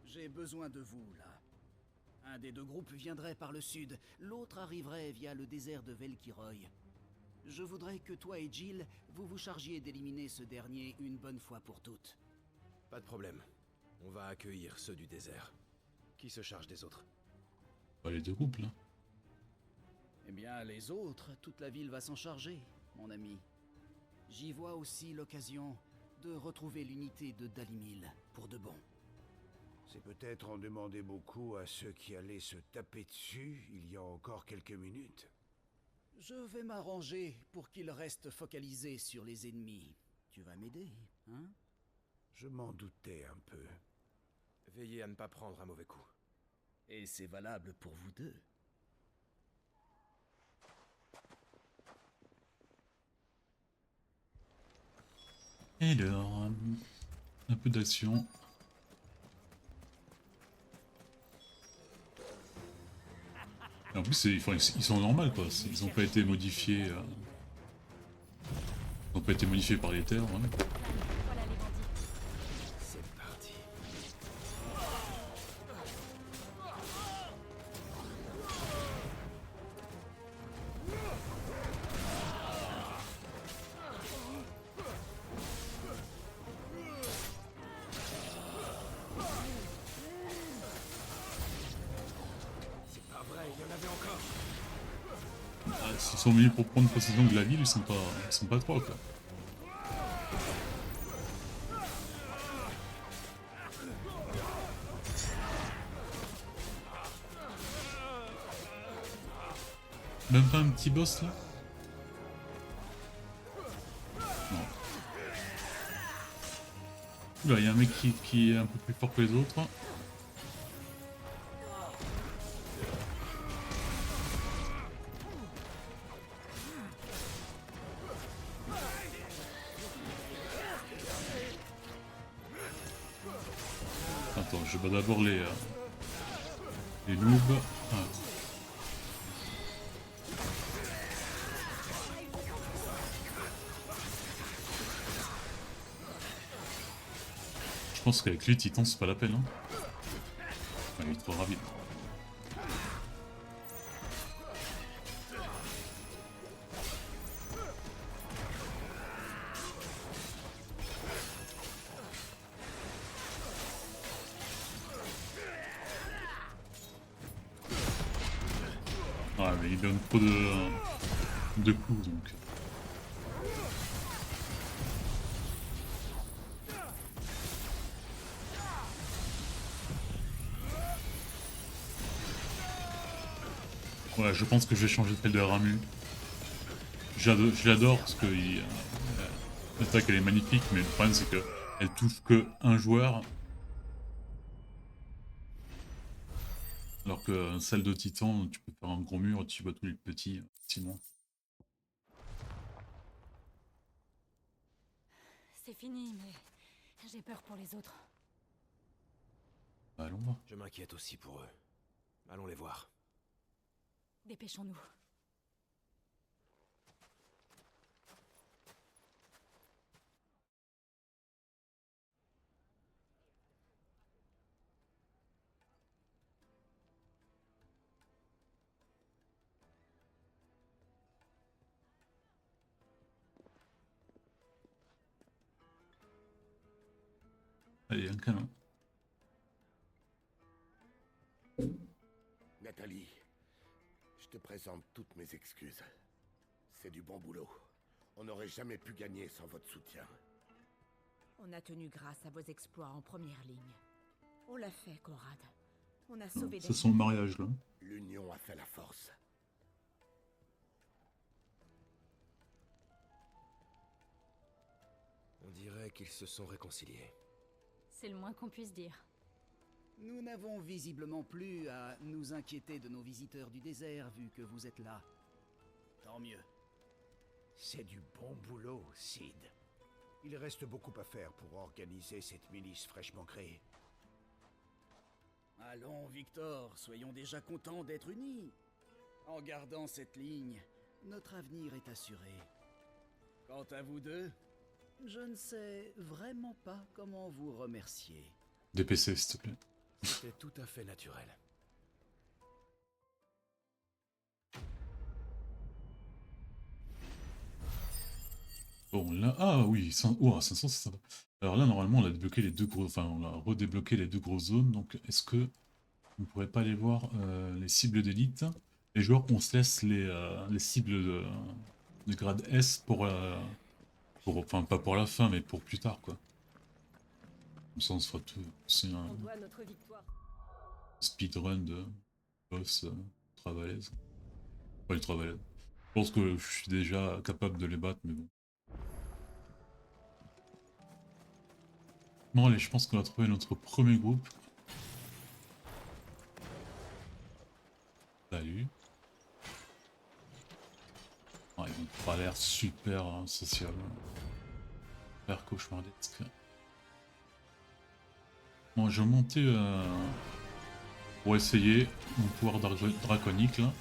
J'ai besoin de vous, là. Un des 2 groupes viendrait par le sud, l'autre arriverait via le désert de Velkiroy. Je voudrais que toi et Jill, vous vous chargiez d'éliminer ce dernier une bonne fois pour toutes. Pas de problème. On va accueillir ceux du désert. Qui se charge des autres? Pas les deux groupes là. Eh bien, les autres, toute la ville va s'en charger, mon ami. J'y vois aussi l'occasion de retrouver l'unité de Dalimil, pour de bon. C'est peut-être en demander beaucoup à ceux qui allaient se taper dessus il y a encore quelques minutes. Je vais m'arranger pour qu'ils restent focalisés sur les ennemis. Tu vas m'aider, hein? Je m'en doutais un peu. Veillez à ne pas prendre un mauvais coup. Et c'est valable pour vous deux. Alors, un peu d'action. En plus, ils sont normaux quoi. Ils n'ont pas été modifiés. Ils n'ont pas été modifiés par les terres. Ouais. C'est parti. C'est pas vrai, il y en avait encore. Ah, s'ils sont venus pour prendre possession de la ville, ils sont pas trois quoi. Même pas un petit boss là? Non. Oula, il y a un mec qui est un peu plus fort que les autres. Attends, je bats d'abord les noobs. Ah. Je pense qu'avec lui, Titan, c'est pas la peine. Hein. Enfin, il est trop rapide. Ouais, mais il donne trop de coups donc. Ouais, je pense que je vais changer celle de Ramu. Je l'adore parce que l'attaque elle est magnifique, mais le problème c'est qu'elle touche que un joueur. Alors que celle de Titan, tu peux faire un gros mur et tu vois tous les petits, sinon. C'est fini, mais j'ai peur pour les autres. Allons voir. Je m'inquiète aussi pour eux. Allons les voir. Dépêchons-nous. Allez, un canon. Nathalie, je te présente toutes mes excuses. C'est du bon boulot. On n'aurait jamais pu gagner sans votre soutien. On a tenu grâce à vos exploits en première ligne. On l'a fait, Conrad. On a sauvé des Ça sent le mariage là. L'union a fait la force. On dirait qu'ils se sont réconciliés. C'est le moins qu'on puisse dire. Nous n'avons visiblement plus à nous inquiéter de nos visiteurs du désert, vu que vous êtes là. Tant mieux. C'est du bon boulot, Sid. Il reste beaucoup à faire pour organiser cette milice fraîchement créée. Allons, Victor, soyons déjà contents d'être unis. En gardant cette ligne, notre avenir est assuré. Quant à vous deux, je ne sais vraiment pas comment vous remercier. DPC, s'il te plaît. C'était tout à fait naturel. Bon, là... Ah oui, 500, c'est sympa. Alors là, normalement, on a débloqué les deux gros... Enfin, on a redébloqué les deux grosses zones. Donc, est-ce que on ne pourrait pas aller voir les cibles d'élite? Les joueurs, on se laisse les cibles de grade S pour... Enfin, pas pour la fin, mais pour plus tard, quoi. Comme ça, on se fera tout... C'est un On doit notre victoire. speedrun de boss travailleuse. Pas les travailleuses. Je pense que je suis déjà capable de les battre, mais bon. Bon allez, je pense qu'on a trouvé notre premier groupe. Salut. Ah, ils ont pas l'air super social. Super cauchemardesque. Bon, je vais monter pour essayer mon pouvoir draconique là.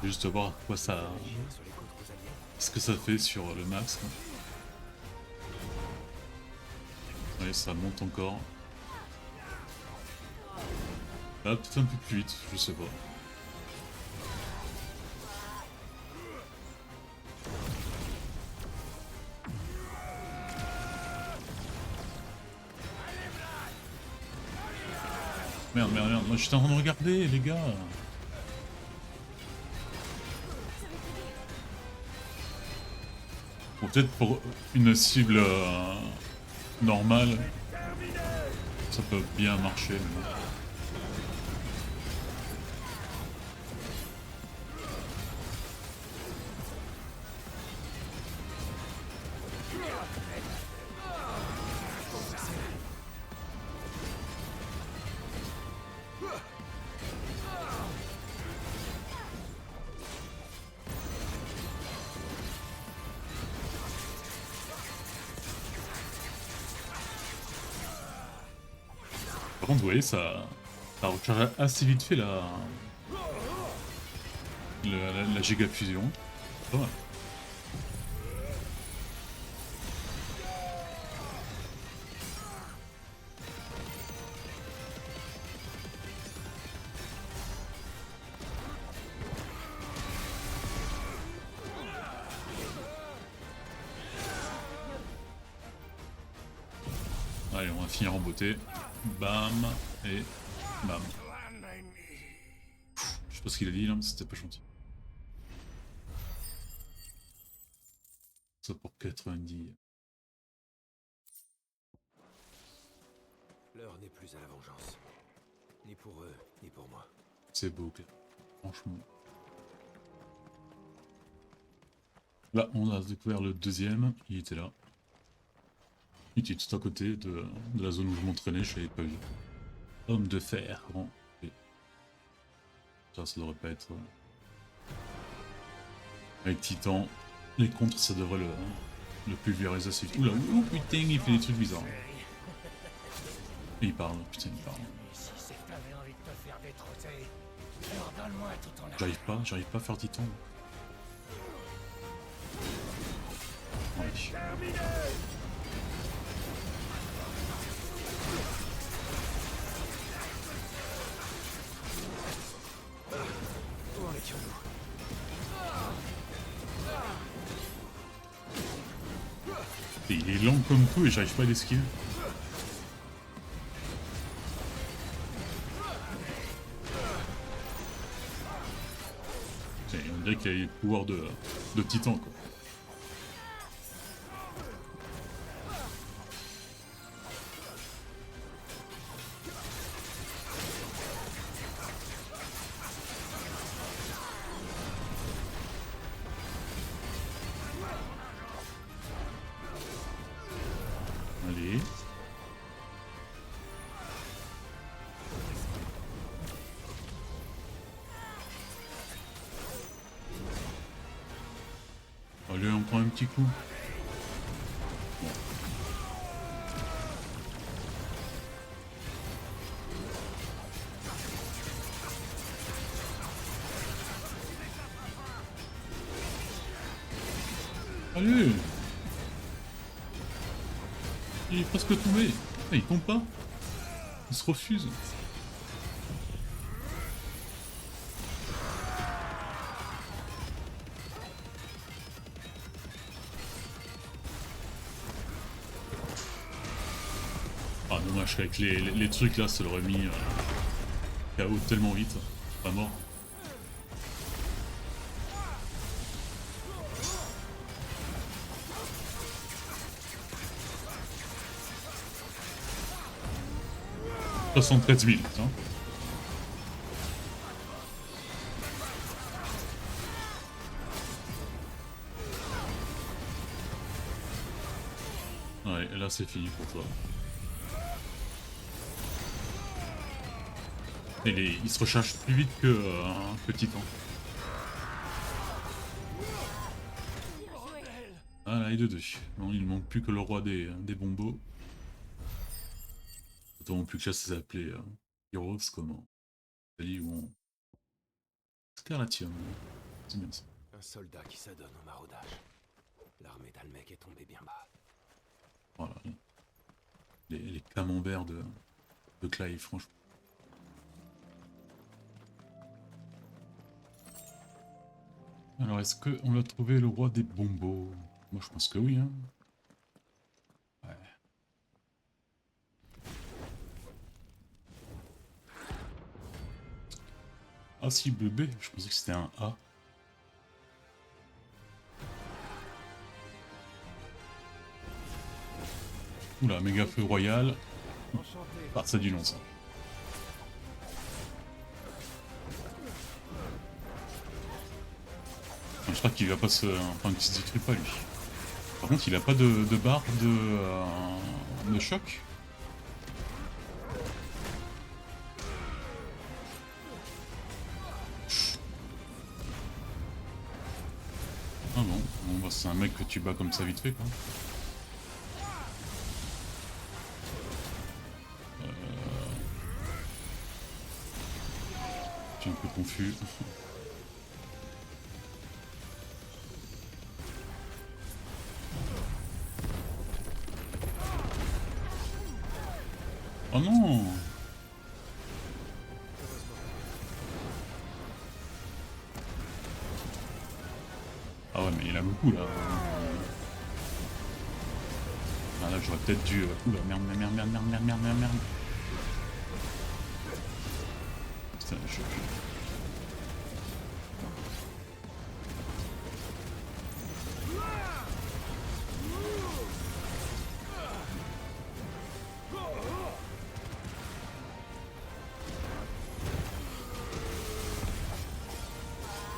Juste voir quoi ça... ce que ça fait sur le max. Ouais, ça monte encore. Ah, peut-être un peu plus vite, je sais pas. Merde, moi j'étais en train de regarder les gars. Bon, peut-être pour une cible normale, ça peut bien marcher. Mais... Par contre, vous voyez, ça recharge assez vite fait la giga fusion. Pas mal. Allez, on va finir en beauté. Bam et bam. Je sais pas ce qu'il a dit là, mais c'était pas gentil. Ça pour 90. L'heure n'est plus à la vengeance. Ni pour eux, ni pour moi. C'est beau, franchement. Là, on a découvert le deuxième, il était là. Il était tout à côté de la zone où je m'entraînais, je l'avais pas vu. Homme de fer, bon. Et ça devrait pas être... Avec Titan, les contres, ça devrait le pulvériser assez vite. Oula, ouh putain, il fait des trucs bizarres. Et il parle, putain, il parle. J'arrive pas à faire Titan. Ouais. Et il est lent comme tout et j'arrive pas à l'esquiver. On dirait qu'il a les pouvoirs de Titan quoi. Allez. Allez, on prend un petit coup. Bon. Allez. Il est presque tombé. Ah, il tombe pas. Il se refuse. dommage qu'avec les trucs là, ça l'aurait mis KO tellement vite. Pas mort. « 73 000, hein. Ouais, là c'est fini pour toi. Il se recharge plus vite que Titan. Ah là, il est 2. Non, il ne manque plus que le roi des bombos. D'autant plus que ça s'appelait Heroes, comment Italie ou en Scarlatium. C'est bien ça. Un soldat qui s'adonne au maraudage. L'armée d'Almec est tombée bien bas. Voilà. Les camemberts de Clive, franchement. Alors, est-ce qu'on a trouvé le roi des bombos? Moi, je pense que oui, hein. Ouais. Ah, cible B, je pensais que c'était un A. Oula, méga feu royal. Ah, ça dit non, ça. Je crois qu'il va pas se... Enfin, qu'il se détruit pas, lui. Par contre, il a pas de barre de choc. Ah bon, bah, c'est un mec que tu bats comme ça vite fait, quoi. Je suis un peu confus. Oh non! Ah ouais, mais il a beaucoup là. Ah là, j'aurais peut-être dû. Oula, merde. Putain, je.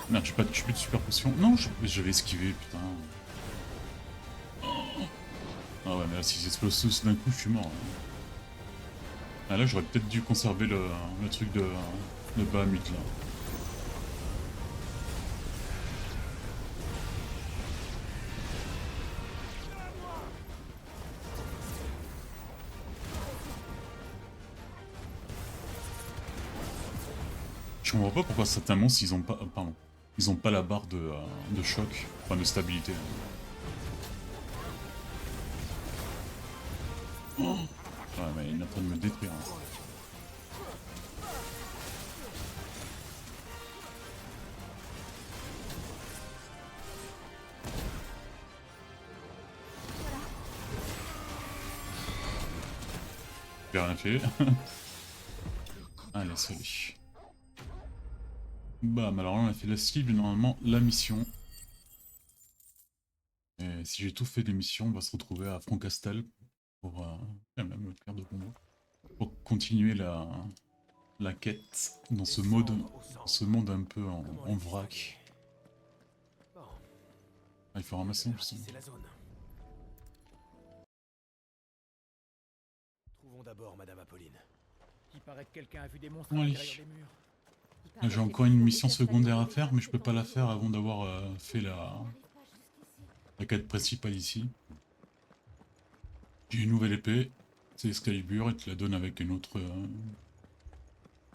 Merde, j'ai plus de super potion. Non, j'avais esquivé, putain. Ah ouais, mais là, si j'explose tous d'un coup, je suis mort. Ah là, j'aurais peut-être dû conserver le truc de Bahamut, là. Je comprends pas pourquoi certains monstres, ils ont pas... pardon. Ils ont pas la barre de choc, enfin de stabilité. Oh ouais, mais il est en train de me détruire. Hein. J'ai rien fait. Allez, salut. Bam, alors là on a fait la cible, normalement la mission. Et si j'ai tout fait les missions, on va se retrouver à Francastel pour même le père de combat. Pour continuer la quête dans ce monde un peu en vrac. Ah, il faut ramasser justement. Trouvons d'abord Madame Apolline. Il paraît que quelqu'un a vu des monstres à Allez. l'intérieur des murs. J'ai encore une mission secondaire à faire, mais je peux pas la faire avant d'avoir fait la quête principale ici. J'ai une nouvelle épée, c'est Excalibur, et tu la donnes avec une autre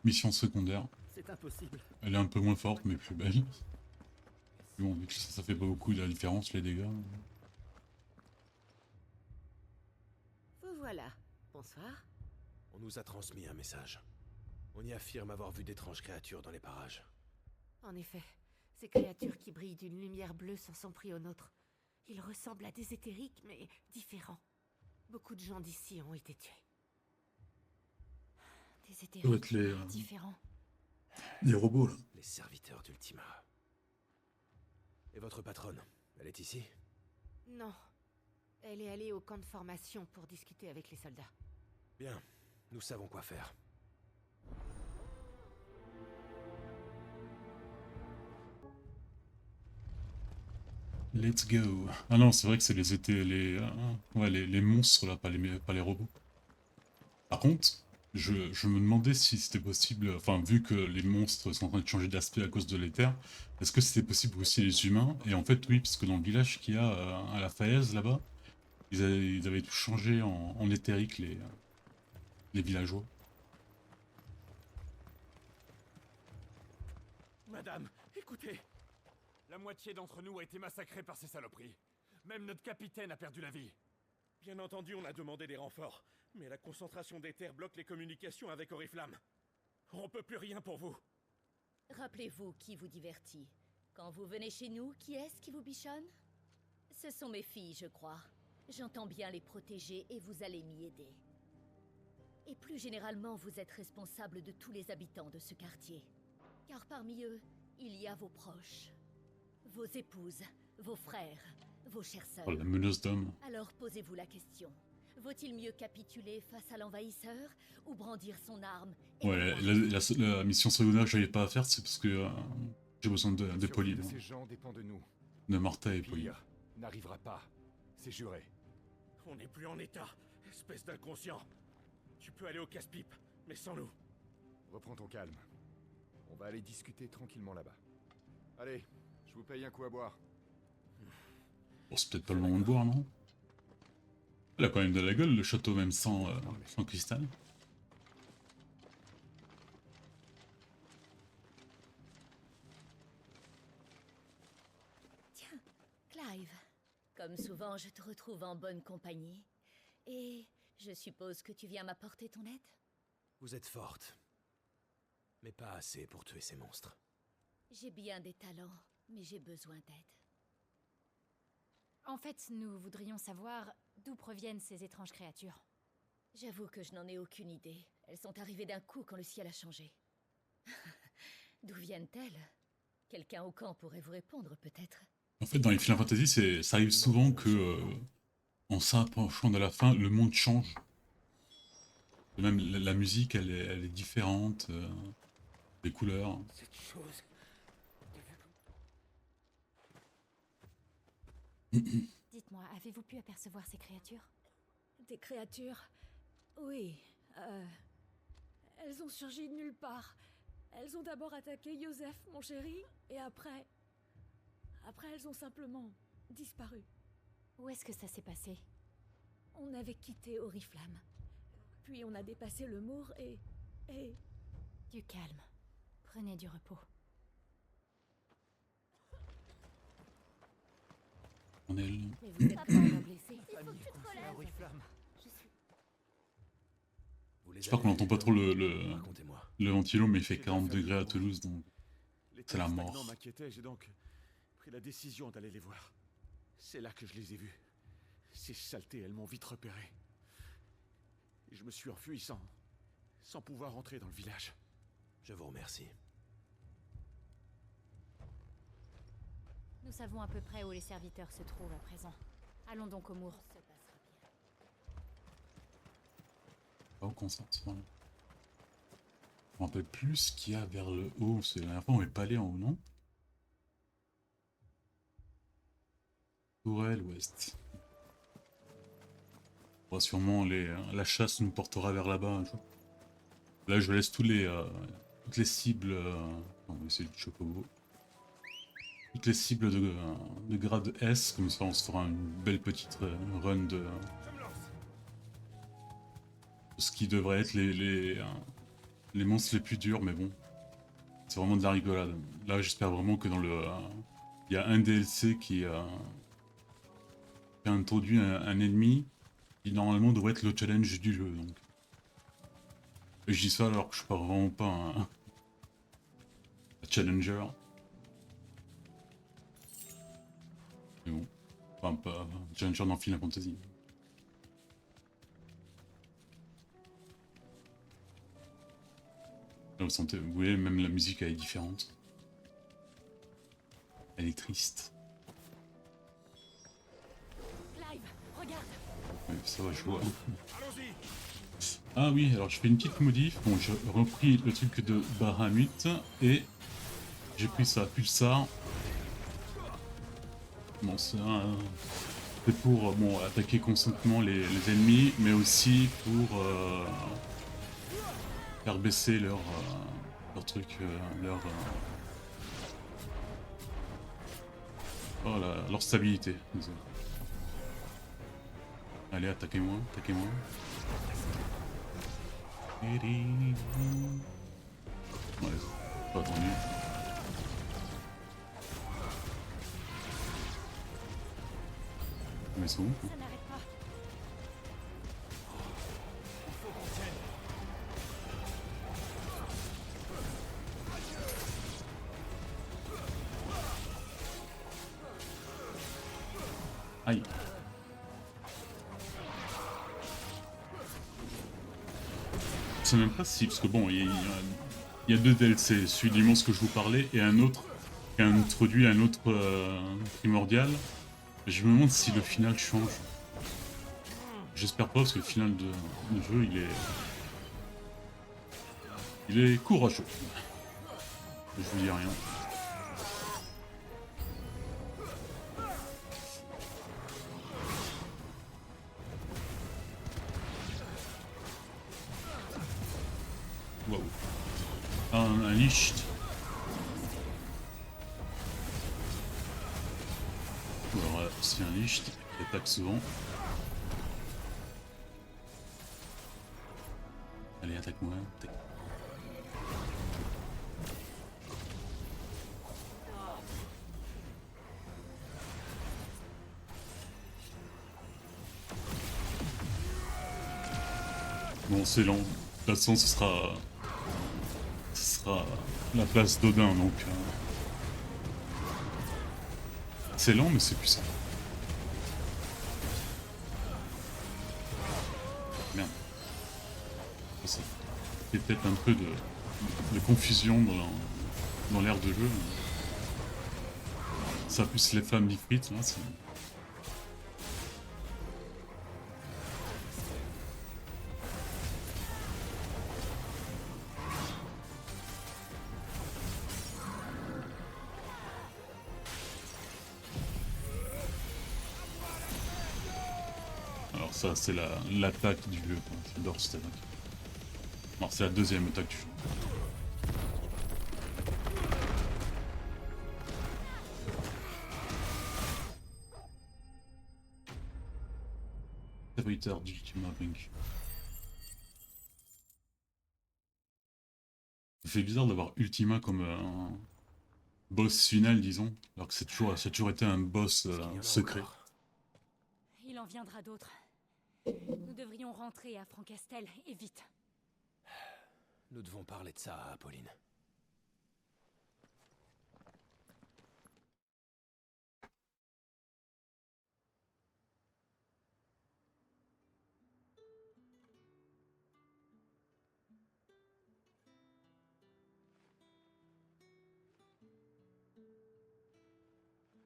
mission secondaire. C'est impossible. Elle est un peu moins forte, mais plus belle. Bon, vu que ça fait pas beaucoup la différence, les dégâts. Vous voilà. Bonsoir. On nous a transmis un message. On y affirme avoir vu d'étranges créatures dans les parages. En effet, ces créatures qui brillent d'une lumière bleue s'en sont pris aux nôtres. Ils ressemblent à des éthériques, mais différents. Beaucoup de gens d'ici ont été tués. C'était Ça doit être différent. les robots, là. Les serviteurs d'Ultima. Et votre patronne, elle est ici? Non. Elle est allée au camp de formation pour discuter avec les soldats. Bien, nous savons quoi faire. Let's go. Ah non, c'est vrai que c'est les monstres là, pas les robots. Par contre, je me demandais si c'était possible, enfin vu que les monstres sont en train de changer d'aspect à cause de l'éther, est-ce que c'était possible aussi les humains? Et en fait oui, parce que dans le village qu'il y a à la falaise là-bas, ils avaient tout changé en éthérique les villageois. Madame, écoutez. La moitié d'entre nous a été massacrée par ces saloperies. Même notre capitaine a perdu la vie. Bien entendu, on a demandé des renforts. Mais la concentration d'éther bloque les communications avec Oriflamme. On peut plus rien pour vous. Rappelez-vous qui vous divertit. Quand vous venez chez nous, qui est-ce qui vous bichonne? Ce sont mes filles, je crois. J'entends bien les protéger et vous allez m'y aider. Et plus généralement, vous êtes responsable de tous les habitants de ce quartier. Car parmi eux, il y a vos proches. Vos épouses, vos frères, vos chères sœurs. Oh, la menace d'homme. Alors posez-vous la question. Vaut-il mieux capituler face à l'envahisseur ou brandir son arme et Ouais, la mission secondaire que j'avais pas à faire, c'est parce que j'ai besoin de Pauline. De ces gens dépend de nous. De Martha et Pauline. Pire, n'arrivera pas. C'est juré. On n'est plus en état, espèce d'inconscient. Tu peux aller au casse-pipe, mais sans nous. Reprends ton calme. On va aller discuter tranquillement là-bas. Allez, je vous paye un coup à boire. Bon, c'est peut-être pas le moment de boire, non? Elle a quand même de la gueule, le château, même sans cristal. Tiens, Clive. Comme souvent, je te retrouve en bonne compagnie. Et je suppose que tu viens m'apporter ton aide? Vous êtes forte. Mais pas assez pour tuer ces monstres. J'ai bien des talents, mais j'ai besoin d'aide. En fait, nous voudrions savoir d'où proviennent ces étranges créatures. J'avoue que je n'en ai aucune idée. Elles sont arrivées d'un coup quand le ciel a changé. D'où viennent-elles? Quelqu'un au camp pourrait vous répondre, peut-être. En fait, dans les Final Fantasy, ça arrive souvent que, en s'approchant de la fin, le monde change. Et même la musique, elle est différente, les couleurs. Cette chose... Dites-moi, avez-vous pu apercevoir ces créatures? Des créatures? Oui. Elles ont surgi de nulle part. Elles ont d'abord attaqué Joseph, mon chéri, et après... Après, elles ont simplement disparu. Où est-ce que ça s'est passé? On avait quitté Oriflamme. Puis on a dépassé le Mour et... Du calme. Prenez du repos. On est... Mais vous êtes pas blessé. Il faut que tu te relèves. Oriflamme. J'espère qu'on n'entend pas trop le ventilo, mais il fait 40 degrés à Toulouse, donc c'est la mort. L'état m'inquiétait, j'ai donc pris la décision d'aller les voir. C'est là que je les ai vus. Ces saletés, elles m'ont vite repéré. Et je me suis enfui sans pouvoir rentrer dans le village. Je vous remercie. Nous savons à peu près où les serviteurs se trouvent à présent. Allons donc au Mour. Pas au consentement. Je me rappelle plus ce qu'il y a vers le haut. C'est la dernière fois on est pas allé en haut, non? Tourelle ouest. Bon, sûrement la chasse nous portera vers là-bas un jour. Là je laisse toutes les cibles. On va essayer du chocobo. Toutes les cibles de grade S, comme ça on se fera une belle petite run de ce qui devrait être les monstres les plus durs, mais bon, c'est vraiment de la rigolade. Là j'espère vraiment que dans le... il y a un DLC qui a introduit un ennemi qui normalement devrait être le challenge du jeu. Donc. Et je dis ça alors que je suis pas vraiment pas un challenger. Mais bon, enfin pas un challenger dans Final Fantasy. Vous sentez, vous voyez, même la musique elle est différente. Elle est triste. Clive, regarde. Ouais, ça va, je vois. Ah oui, alors je fais une petite modif. Bon, j'ai repris le truc de Bahamut et j'ai pris ça, Pulsar. Bon, ça, c'est pour bon, attaquer constantement les ennemis, mais aussi pour faire baisser leur truc, leur stabilité. Disons. Allez, attaquez-moi, attaquez-moi. Ouais, pas attendu. Mais ils sont où? Ça n'arrête pas. Aïe. Je sais même pas si, parce que bon, il y a deux DLC, celui du monstre que je vous parlais et un autre qui a introduit un autre primordial. Je me demande si le final change. J'espère pas parce que le final de jeu il est courageux. Je vous dis rien. Waouh. Un Licht. Alors c'est un Licht qui attaque souvent. Allez, attaque-moi. Bon, c'est lent. De toute façon, ce sera la place d'Odin, donc... C'est lent, mais c'est puissant. Merde. Ça fait peut-être un peu de confusion dans l'air de jeu. Ça plus les femmes d'Ifrit, là, c'est... Alors ça, c'est l'attaque du jeu. J'adore cette attaque. Alors c'est la deuxième attaque du jeu. Serviteur d'Ultima Brink. Ça fait bizarre d'avoir Ultima comme un boss final, disons, alors que ça a toujours été un boss secret. Il en viendra d'autres. Nous devrions rentrer à Francastel, et vite. Nous devons parler de ça à Apolline.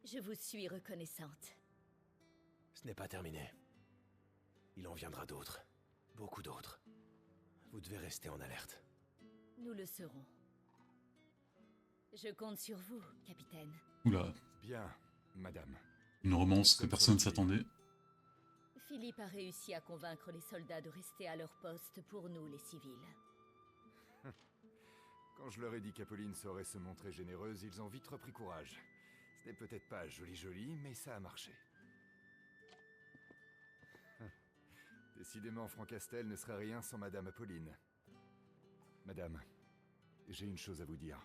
Je vous suis reconnaissante. Ce n'est pas terminé. Il en viendra d'autres. Beaucoup d'autres. Vous devez rester en alerte. Nous le serons. Je compte sur vous, capitaine. Oula. Bien, madame. Une romance que personne ne s'attendait. Philippe a réussi à convaincre les soldats de rester à leur poste pour nous, les civils. Quand je leur ai dit qu'Apolline saurait se montrer généreuse, ils ont vite repris courage. Ce n'est peut-être pas joli, mais ça a marché. Décidément, Francastel ne serait rien sans Madame Apolline. Madame, j'ai une chose à vous dire.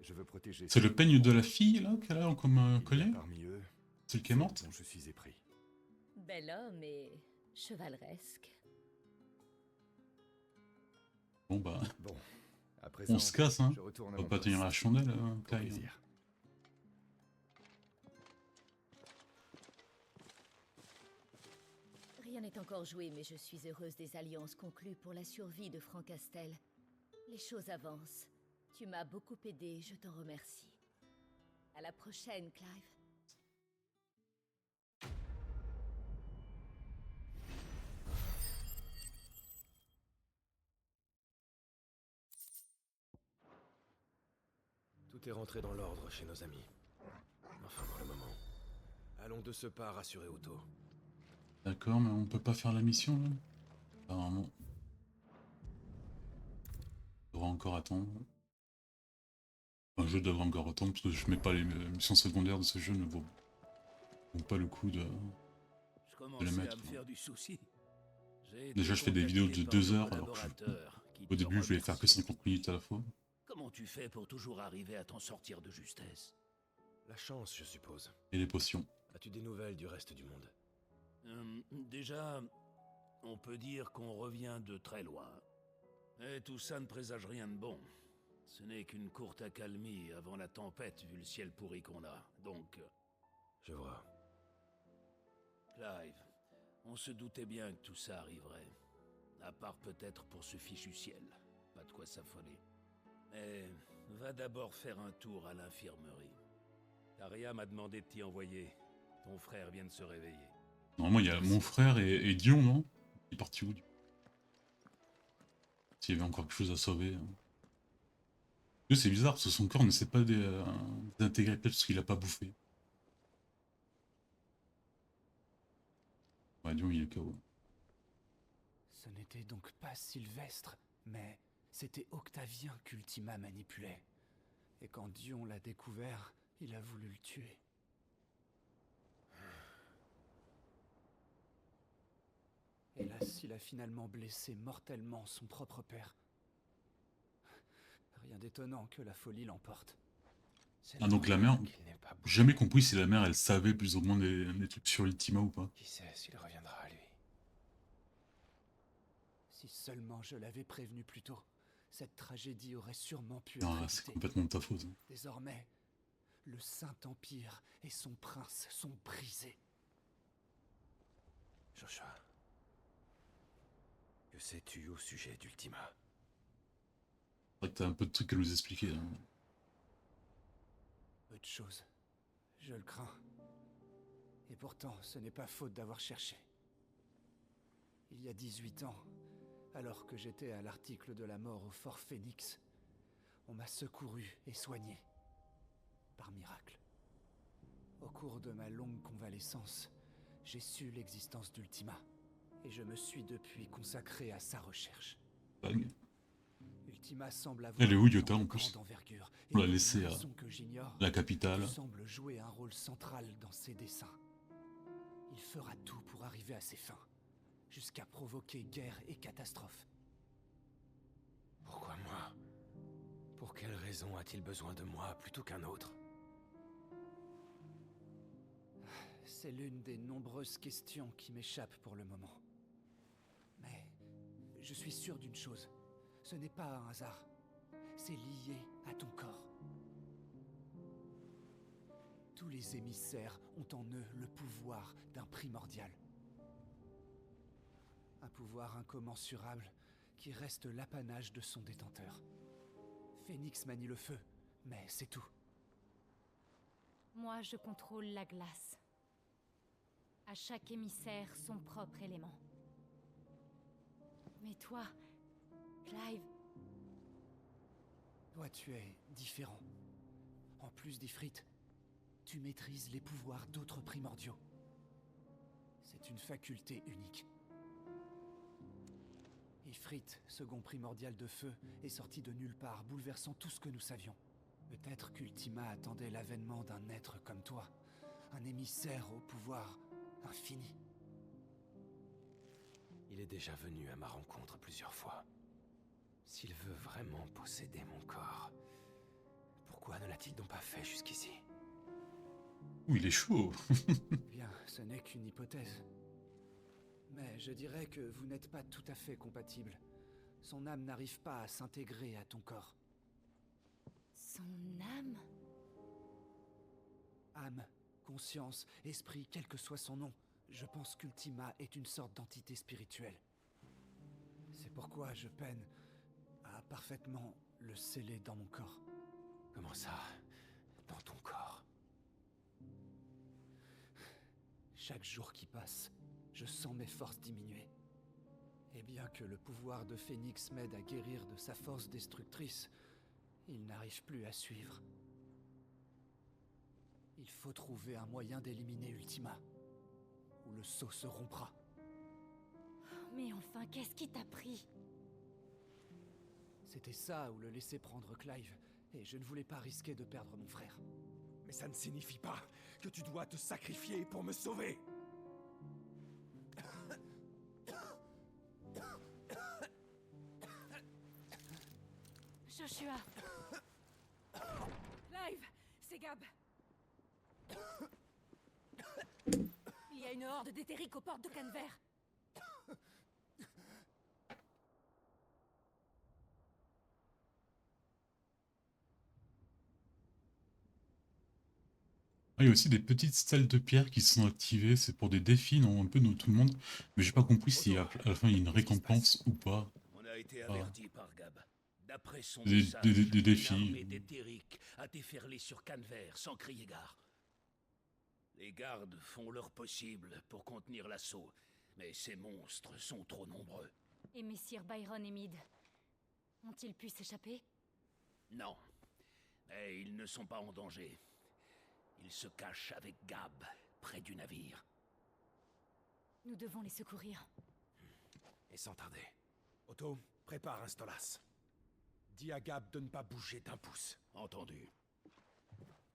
Je veux protéger... C'est le peigne de la fille, là, qu'elle a comme collier? Parmi eux, celle qui est morte? dont je suis épris. Bel homme et chevaleresque. Bon bah... Bon, à présent, on se casse, hein. je retourne à On va mon pas tenir poste. la chandelle, Au Kai. plaisir. Rien n'est encore joué, mais je suis heureuse des alliances conclues pour la survie de Francastel. Les choses avancent. Tu m'as beaucoup aidé, je t'en remercie. À la prochaine, Clive. Tout est rentré dans l'ordre chez nos amis. Enfin, pour le moment. Allons de ce pas rassurer Otto. D'accord, mais on peut pas faire la mission là? Apparemment. On devra encore attendre. Enfin, je devrais encore attendre parce que je mets pas les missions secondaires de ce jeu, ne vaut pas le coup de les commençais mettre. à me faire du souci. Déjà, je fais des vidéos de 2 heures alors que au début, je voulais faire que 50 minutes à la fois. Comment tu fais pour toujours arriver à t'en sortir de justesse? La chance, je suppose. Et les potions. As-tu des nouvelles du reste du monde? Déjà, on peut dire qu'on revient de très loin. Et tout ça ne présage rien de bon. Ce n'est qu'une courte accalmie avant la tempête, vu le ciel pourri qu'on a. Donc... Je vois. Clive, on se doutait bien que tout ça arriverait. À part peut-être pour ce fichu ciel. Pas de quoi s'affoler. Mais va d'abord faire un tour à l'infirmerie. Taria m'a demandé de t'y envoyer. Ton frère vient de se réveiller. Normalement, il y a mon frère et Dion, non? Il est parti où? S'il y avait encore quelque chose à sauver. C'est bizarre, parce que son corps ne s'est pas désintégré, peut-être parce qu'il a pas bouffé. Ouais, Dion, il est KO. Ce n'était donc pas Sylvestre, mais c'était Octavien qu'Ultima manipulait. Et quand Dion l'a découvert, il a voulu le tuer. Hélas, il a finalement blessé mortellement son propre père. Rien d'étonnant que la folie l'emporte. Ah, donc la mère... J'ai jamais compris si la mère, elle savait plus ou moins des trucs sur Ultima ou pas. Qui sait s'il reviendra à lui. Si seulement je l'avais prévenu plus tôt, cette tragédie aurait sûrement pu être évitée. C'est complètement de ta faute. Désormais, le Saint-Empire et son prince sont brisés. Joshua, que sais-tu au sujet d'Ultima? C'est vrai que t'as un peu de trucs à nous expliquer. Hein. Peu de choses. Je le crains. Et pourtant, ce n'est pas faute d'avoir cherché. Il y a 18 ans, alors que j'étais à l'article de la mort au Fort Phoenix, on m'a secouru et soigné. Par miracle. Au cours de ma longue convalescence, j'ai su l'existence d'Ultima. Et je me suis depuis consacré à sa recherche. Bang. Ultima semble avoir Elle est où, Yota, en plus? grande envergure. On l'a laissé à la capitale. Il semble jouer un rôle central dans ses desseins. Il fera tout pour arriver à ses fins, jusqu'à provoquer guerre et catastrophe. Pourquoi moi? Pour quelle raison a-t-il besoin de moi plutôt qu'un autre? C'est l'une des nombreuses questions qui m'échappent pour le moment. Mais je suis sûr d'une chose. Ce n'est pas un hasard. C'est lié à ton corps. Tous les émissaires ont en eux le pouvoir d'un primordial. Un pouvoir incommensurable qui reste l'apanage de son détenteur. Phoenix manie le feu, mais c'est tout. Moi, je contrôle la glace. À chaque émissaire, son propre élément. Mais toi, Clive... Toi, tu es différent. En plus d'Ifrit, tu maîtrises les pouvoirs d'autres primordiaux. C'est une faculté unique. Ifrit, second primordial de feu, est sorti de nulle part, bouleversant tout ce que nous savions. Peut-être qu'Ultima attendait l'avènement d'un être comme toi, un émissaire au pouvoir infini. Il est déjà venu à ma rencontre plusieurs fois. S'il veut vraiment posséder mon corps, pourquoi ne l'a-t-il donc pas fait jusqu'ici? Ouh, il est chaud. Bien, ce n'est qu'une hypothèse. Mais je dirais que vous n'êtes pas tout à fait compatibles. Son âme n'arrive pas à s'intégrer à ton corps. Son âme? Âme, conscience, esprit, quel que soit son nom, je pense qu'Ultima est une sorte d'entité spirituelle. C'est pourquoi je peine à parfaitement le sceller dans mon corps. Comment ça? Dans ton corps? Chaque jour qui passe, je sens mes forces diminuer. Et bien que le pouvoir de Phénix m'aide à guérir de sa force destructrice, il n'arrive plus à suivre. Il faut trouver un moyen d'éliminer Ultima, ou le sceau se rompra. Mais enfin, qu'est-ce qui t'a pris? C'était ça ou le laisser prendre Clive, et je ne voulais pas risquer de perdre mon frère. Mais ça ne signifie pas que tu dois te sacrifier pour me sauver. Joshua! Clive, c'est Gab. Il y a une horde d'éthériques aux portes de Canver. Ah, il y a aussi des petites stèles de pierre qui sont activées, c'est pour des défis, non, un peu dans tout le monde. Mais j'ai pas compris si à la fin il y a une récompense ou pas. On a été Ah. averti par Gab. D'après son Des message, défis. une armée d'éthériques a déferlé sur Canver sans crier gare. Les gardes font leur possible pour contenir l'assaut, mais ces monstres sont trop nombreux. Et messire Byron et Mead ont-ils pu s'échapper? Non, mais ils ne sont pas en danger. Ils se cachent avec Gab, près du navire. Nous devons les secourir. Et sans tarder. Otto, prépare un Stolas. Dis à Gab de ne pas bouger d'un pouce. Entendu.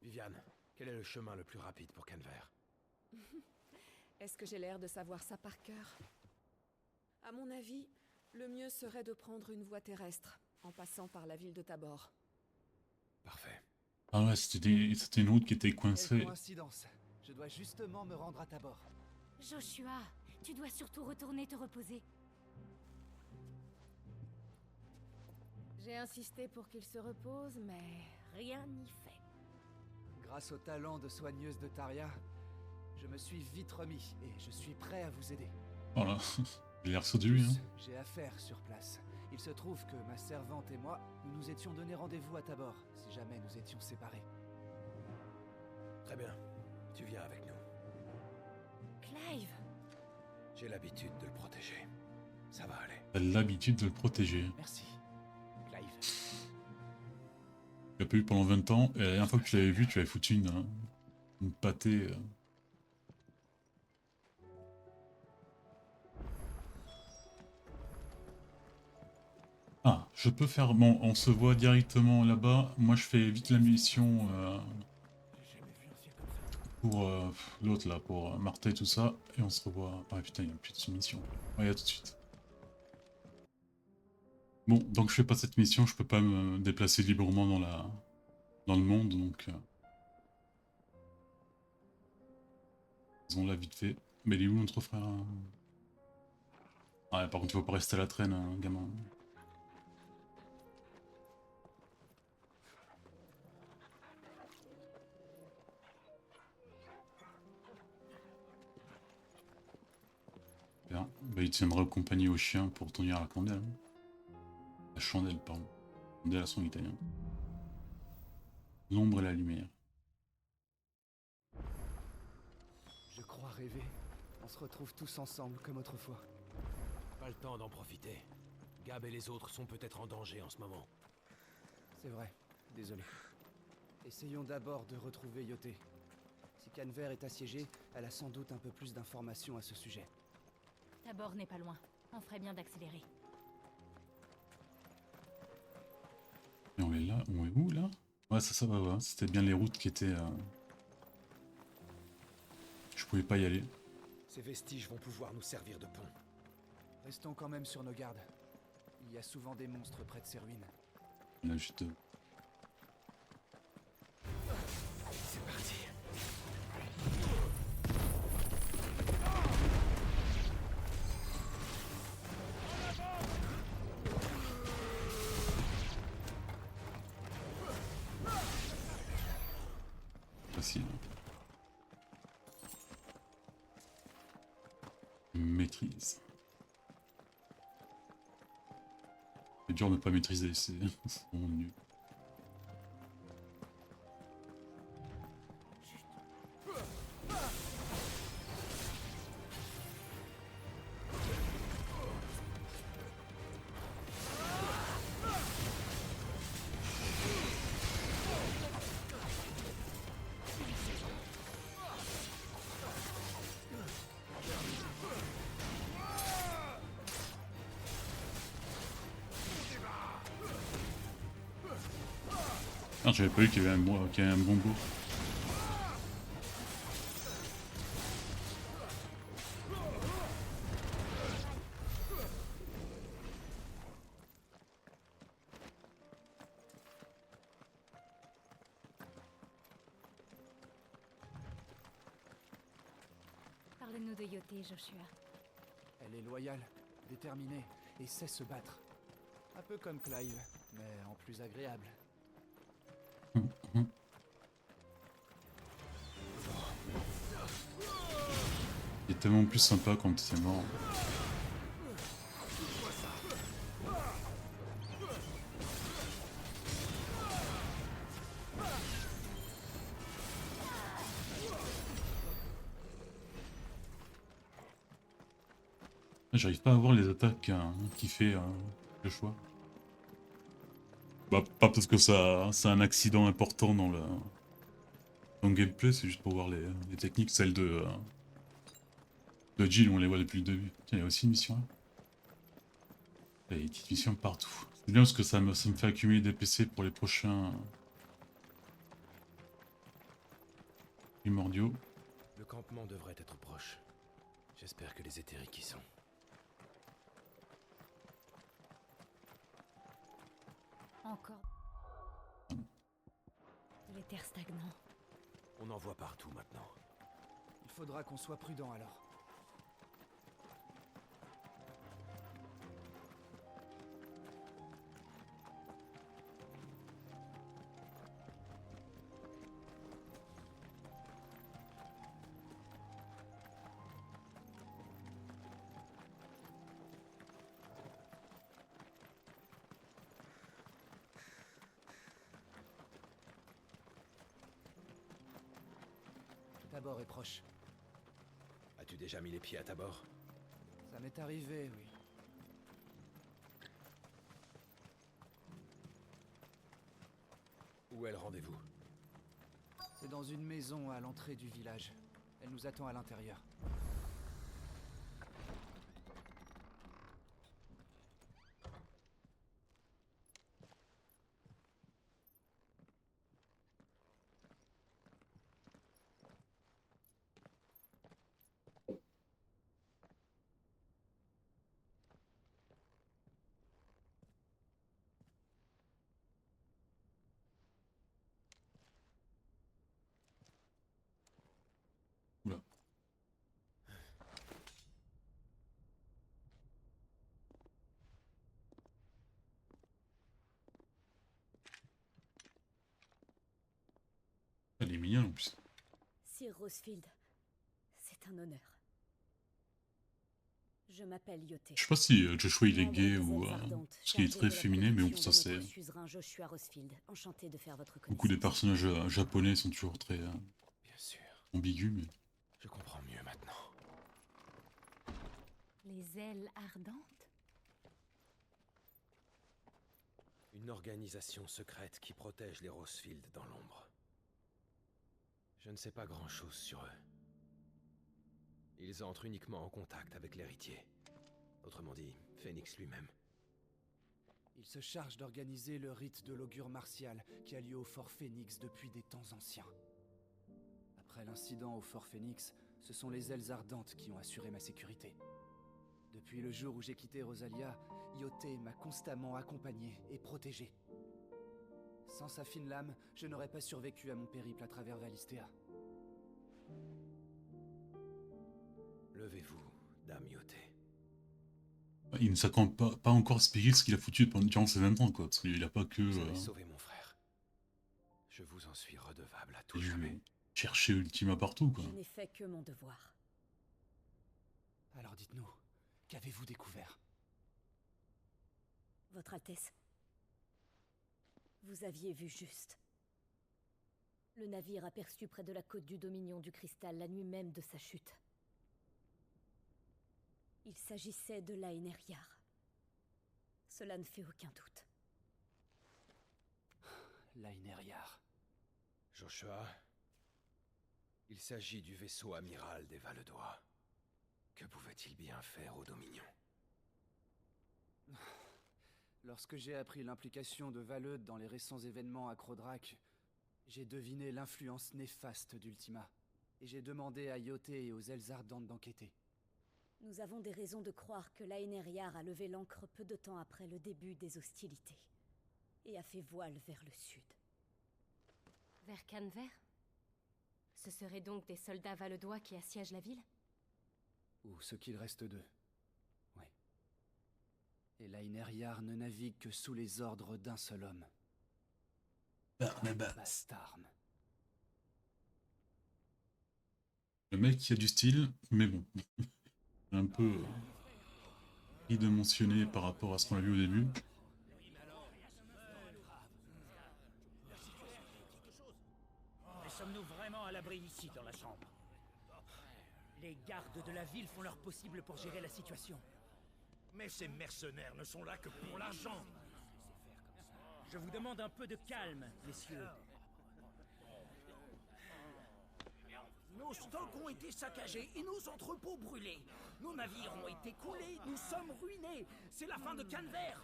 Viviane, quel est le chemin le plus rapide pour Canver? Est-ce que j'ai l'air de savoir ça par cœur? À mon avis, le mieux serait de prendre une voie terrestre, en passant par la ville de Tabor. Parfait. Ah ouais, c'était une route qui était coincée. Quelle coïncidence. Je dois justement me rendre à Tabor. Joshua, tu dois surtout retourner te reposer. J'ai insisté pour qu'il se repose, mais rien n'y fait. Grâce au talent de soigneuse de Taria, je me suis vite remis et je suis prêt à vous aider. Voilà, j'ai l'air sourd lui, hein. J'ai affaire sur place. Il se trouve que ma servante et moi, nous nous étions donné rendez-vous à Tabor, si jamais nous étions séparés. Très bien, tu viens avec nous. Clive! J'ai l'habitude de le protéger. Ça va aller. T'as l'habitude de le protéger. Merci, Clive. Tu l'as pas eu pendant 20 ans, et la dernière fois que tu l'avais vu, tu avais foutu une pâtée. Ah, je peux faire... Bon, on se voit directement là-bas. Moi, je fais vite la mission pour l'autre, là, pour Martha et tout ça. Et on se revoit... Ah putain, il n'y a plus de mission. Ouais, à tout de suite. Bon, donc je fais pas cette mission, je peux pas me déplacer librement dans le monde, donc... Faisons-la vite fait. Mais il est où notre frère? Ouais, par contre, il faut pas rester à la traîne, hein, gamin. Bien. Bah, il tiendra compagnie au chien pour tenir la candelle. La chandelle, pardon. Candelle à son italien. L'ombre et la lumière. Je crois rêver. On se retrouve tous ensemble comme autrefois. Pas le temps d'en profiter. Gab et les autres sont peut-être en danger en ce moment. C'est vrai, désolé. Essayons d'abord de retrouver Yoté. Si Canver est assiégée, elle a sans doute un peu plus d'informations à ce sujet. Tabor n'est pas loin. On ferait bien d'accélérer. Et on est là, on est où là? Ouais, ça va, ouais. C'était bien les routes qui étaient... Je pouvais pas y aller. Ces vestiges vont pouvoir nous servir de pont. Restons quand même sur nos gardes. Il y a souvent des monstres près de ces ruines. Là, juste... C'est parti. Facile. Maîtrise. C'est dur de ne pas maîtriser, c'est vraiment nul. Ah, j'avais pas vu qu'il y avait un bongo. Parlez-nous de Yoté, Joshua. Elle est loyale, déterminée et sait se battre. Un peu comme Clive, mais en plus agréable. Il est tellement plus sympa quand c'est mort. J'arrive pas à voir les attaques qui fait le choix. Bah, pas parce que ça c'est un accident important dans le gameplay, c'est juste pour voir les techniques, celles de Jill, on les voit depuis le début. Tiens, il y a aussi une mission là. Il y a des petites missions partout. C'est bien parce que ça me fait accumuler des PC pour les prochains primordiaux. Le campement devrait être proche. J'espère que les éthériques y sont. Encore. Les terres stagnants. On en voit partout maintenant. Il faudra qu'on soit prudent alors. Tabor est proche. As-tu déjà mis les pieds à Tabor? Ça m'est arrivé, oui. Où est le rendez-vous? C'est dans une maison à l'entrée du village. Elle nous attend à l'intérieur. Oula. Elle est mignonne en plus. Sir Rosefield, c'est un honneur. Je m'appelle Yoté. Je sais pas si Joshua il est gay ou parce qu'il est très féminin, mais bon, ça c'est. Joshua Rosefield, enchanté de faire votre Beaucoup des personnages japonais sont toujours très Bien sûr. ambigus, mais. Je comprends mieux maintenant. Les ailes ardentes? Une organisation secrète qui protège les Rosefield dans l'ombre. Je ne sais pas grand-chose sur eux. Ils entrent uniquement en contact avec l'héritier. Autrement dit, Phoenix lui-même. Il se charge d'organiser le rite de l'augure martial qui a lieu au Fort Phoenix depuis des temps anciens. Après l'incident au Fort Phoenix, ce sont les ailes ardentes qui ont assuré ma sécurité. Depuis le jour où j'ai quitté Rosalia, Yoté m'a constamment accompagné et protégé. Sans sa fine lame, je n'aurais pas survécu à mon périple à travers Valistea. Levez-vous, Dame Yoté. Il ne s'accorde pas encore expliquer ce qu'il a foutu durant ces 20 ans, quoi. Parce qu'il a pas que. Vous avez sauvé mon frère. Je vous en suis redevable à tout jamais. Chercher Ultima partout, quoi. Je n'ai fait que mon devoir. Alors dites-nous, qu'avez-vous découvert? Votre Altesse. Vous aviez vu juste. Le navire aperçu près de la côte du Dominion du Cristal la nuit même de sa chute. Il s'agissait de l'Aeneryar. Cela ne fait aucun doute. L'Aeneryar. Joshua, il s'agit du vaisseau amiral des Valedois. Que pouvait-il bien faire au Dominion? Lorsque j'ai appris l'implication de Valeud dans les récents événements à Crodrak, j'ai deviné l'influence néfaste d'Ultima, et j'ai demandé à Yoté et aux ailes ardentes d'enquêter. Nous avons des raisons de croire que l'Aeneryar a levé l'ancre peu de temps après le début des hostilités, et a fait voile vers le sud. Vers Canver? Ce seraient donc des soldats valedois qui assiègent la ville? Ou ce qu'il reste d'eux. Oui. Et l'Aeneryar ne navigue que sous les ordres d'un seul homme. Barnabas. Bastarn. Le mec qui a du style, mais bon. Un peu pris de mentionner par rapport à ce qu'on a vu au début. Mais sommes-nous vraiment à l'abri ici, dans la chambre? Les gardes de la ville font leur possible pour gérer la situation. Mais ces mercenaires ne sont là que pour l'argent. Je vous demande un peu de calme, messieurs. Nos stocks ont été saccagés et nos entrepôts brûlés. Nos navires ont été coulés, nous sommes ruinés. C'est la fin de Canver.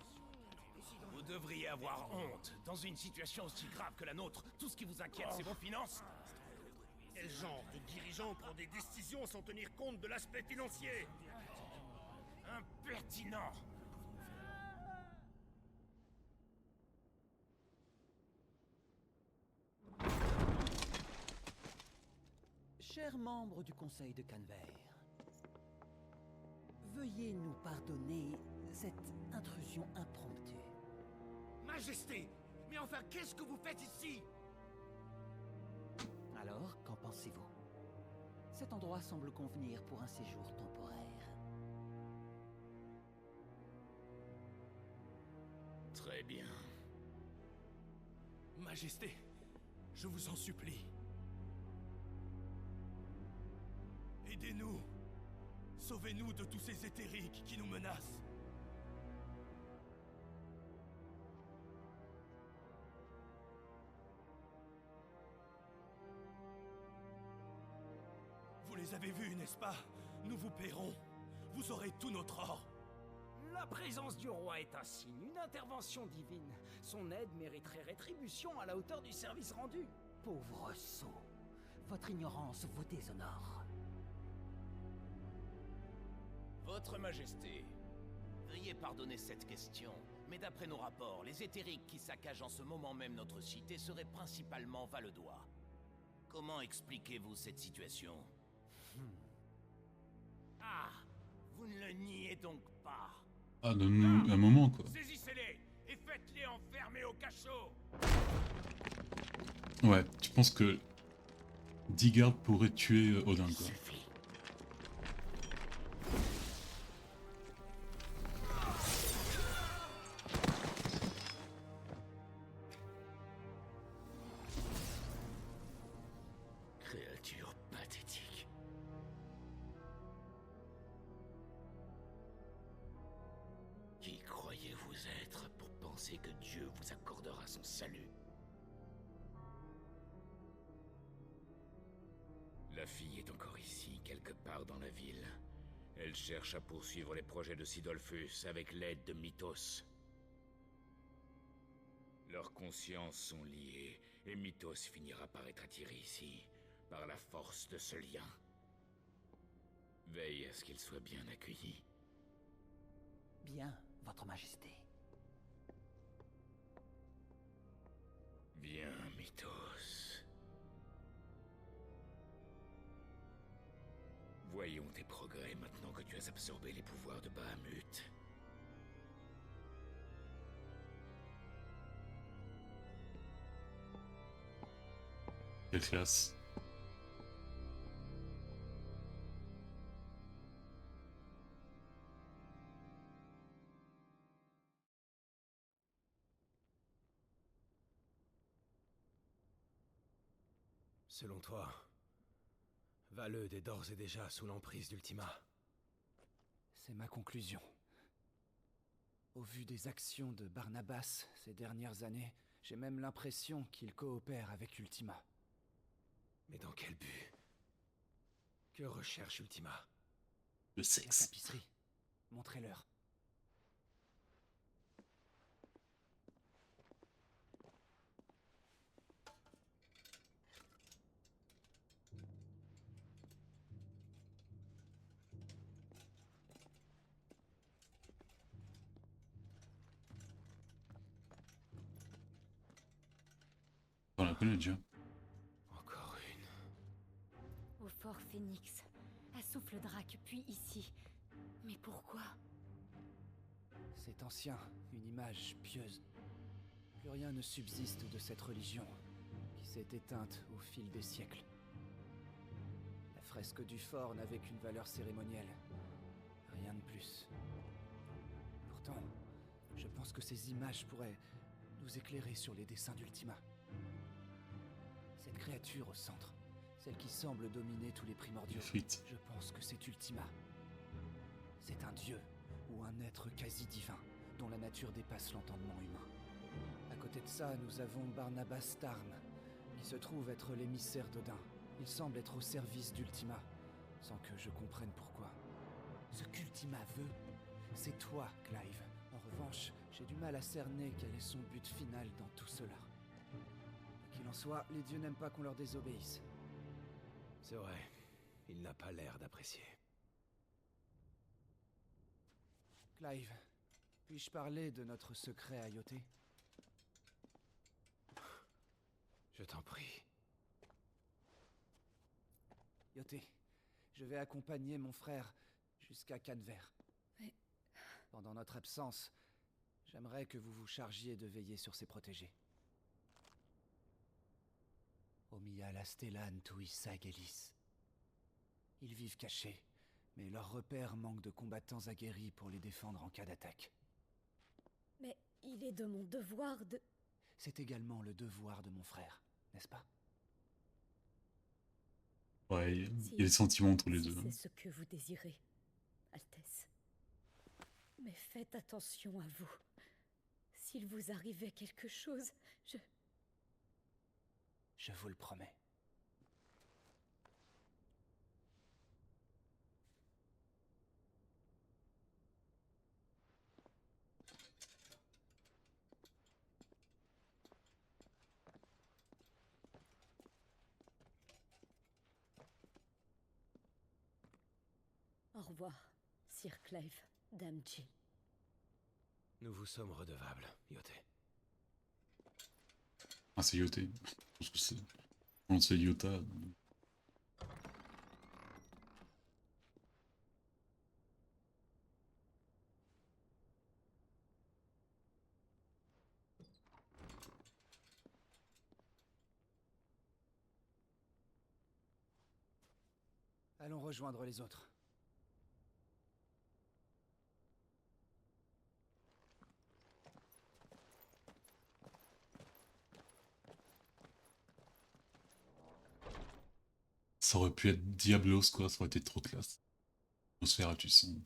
Vous devriez avoir honte. Dans une situation aussi grave que la nôtre, tout ce qui vous inquiète, c'est vos finances. Quel genre de dirigeant prend des décisions sans tenir compte de l'aspect financier? Impertinent. Chers membres du Conseil de Canver, veuillez nous pardonner cette intrusion impromptue. Majesté, mais enfin, qu'est-ce que vous faites ici? Alors, qu'en pensez-vous? Cet endroit semble convenir pour un séjour temporaire. Très bien. Majesté, je vous en supplie. Aidez-nous. Sauvez-nous de tous ces éthériques qui nous menacent. Vous les avez vus, n'est-ce pas? Nous vous paierons. Vous aurez tout notre or. La présence du roi est un signe, une intervention divine. Son aide mériterait rétribution à la hauteur du service rendu. Pauvre sot, votre ignorance vous déshonore. Votre Majesté, veuillez pardonner cette question, mais d'après nos rapports, les éthériques qui saccagent en ce moment même notre cité seraient principalement valedois. Comment expliquez-vous cette situation? Ah, vous ne le niez donc pas. Ah, donne-nous un moment, quoi. Saisissez-les et faites-les enfermer au cachot. Ouais, tu penses que 10 gardes pourraient tuer Odin, quoi. Créature pathétique. Qui croyez-vous être pour penser que Dieu vous accordera son salut? La fille est encore ici, quelque part dans la ville. Elle cherche à poursuivre les projets de Sidolphus avec l'aide de Mythos. Leurs consciences sont liées, et Mythos finira par être attiré ici, par la force de ce lien. Veille à ce qu'il soit bien accueilli. Bien, votre Majesté. Viens, Mythos. Voyons tes progrès maintenant que tu as absorbé les pouvoirs de Bahamut. Quelle classe. Selon toi, Valeude est d'ores et déjà sous l'emprise d'Ultima. C'est ma conclusion. Au vu des actions de Barnabas ces dernières années, j'ai même l'impression qu'il coopère avec Ultima. Mais dans quel but? Que recherche Ultima? Le La sexe. tapisserie. Montrez-leur. On la connaît déjà. Encore une. Au fort Phénix, à Souffle Drac, puis ici. Mais pourquoi? C'est ancien, une image pieuse. Plus rien ne subsiste de cette religion, qui s'est éteinte au fil des siècles. La fresque du fort n'avait qu'une valeur cérémonielle. Rien de plus. Pourtant, je pense que ces images pourraient nous éclairer sur les desseins d'Ultima. Cette créature au centre, celle qui semble dominer tous les primordiaux, Frites. je pense que c'est Ultima. C'est un dieu, ou un être quasi divin, dont la nature dépasse l'entendement humain. À côté de ça, nous avons Barnabas Tarn, qui se trouve être l'émissaire d'Odin. Il semble être au service d'Ultima, sans que je comprenne pourquoi. Ce qu'Ultima veut, c'est toi, Clive. En revanche, j'ai du mal à cerner quel est son but final dans tout cela. Qu'il en soit, les dieux n'aiment pas qu'on leur désobéisse. C'est vrai, il n'a pas l'air d'apprécier. Clive, puis-je parler de notre secret à Yoté? Je t'en prie. Yoté, je vais accompagner mon frère jusqu'à Canver. Mais... Pendant notre absence, j'aimerais que vous vous chargiez de veiller sur ses protégés. Omia la Stellan Tuis Sagelis. Ils vivent cachés, mais leur repère manque de combattants aguerris pour les défendre en cas d'attaque. Mais il est de mon devoir de... C'est également le devoir de mon frère, n'est-ce pas? Ouais, il y a des sentiments entre les deux. C'est ce que vous désirez, Altesse. Mais faites attention à vous. S'il vous arrivait quelque chose, Je vous le promets. Au revoir, Sir Clive, Dame Jill. Nous vous sommes redevables, Yoté. Ah, c'est Yoté. Je pense que c'est... Non, c'est Yota. Allons rejoindre les autres. Ça aurait pu être Diablos, quoi. Ça aurait été trop classe. Atmosphère à tu sens.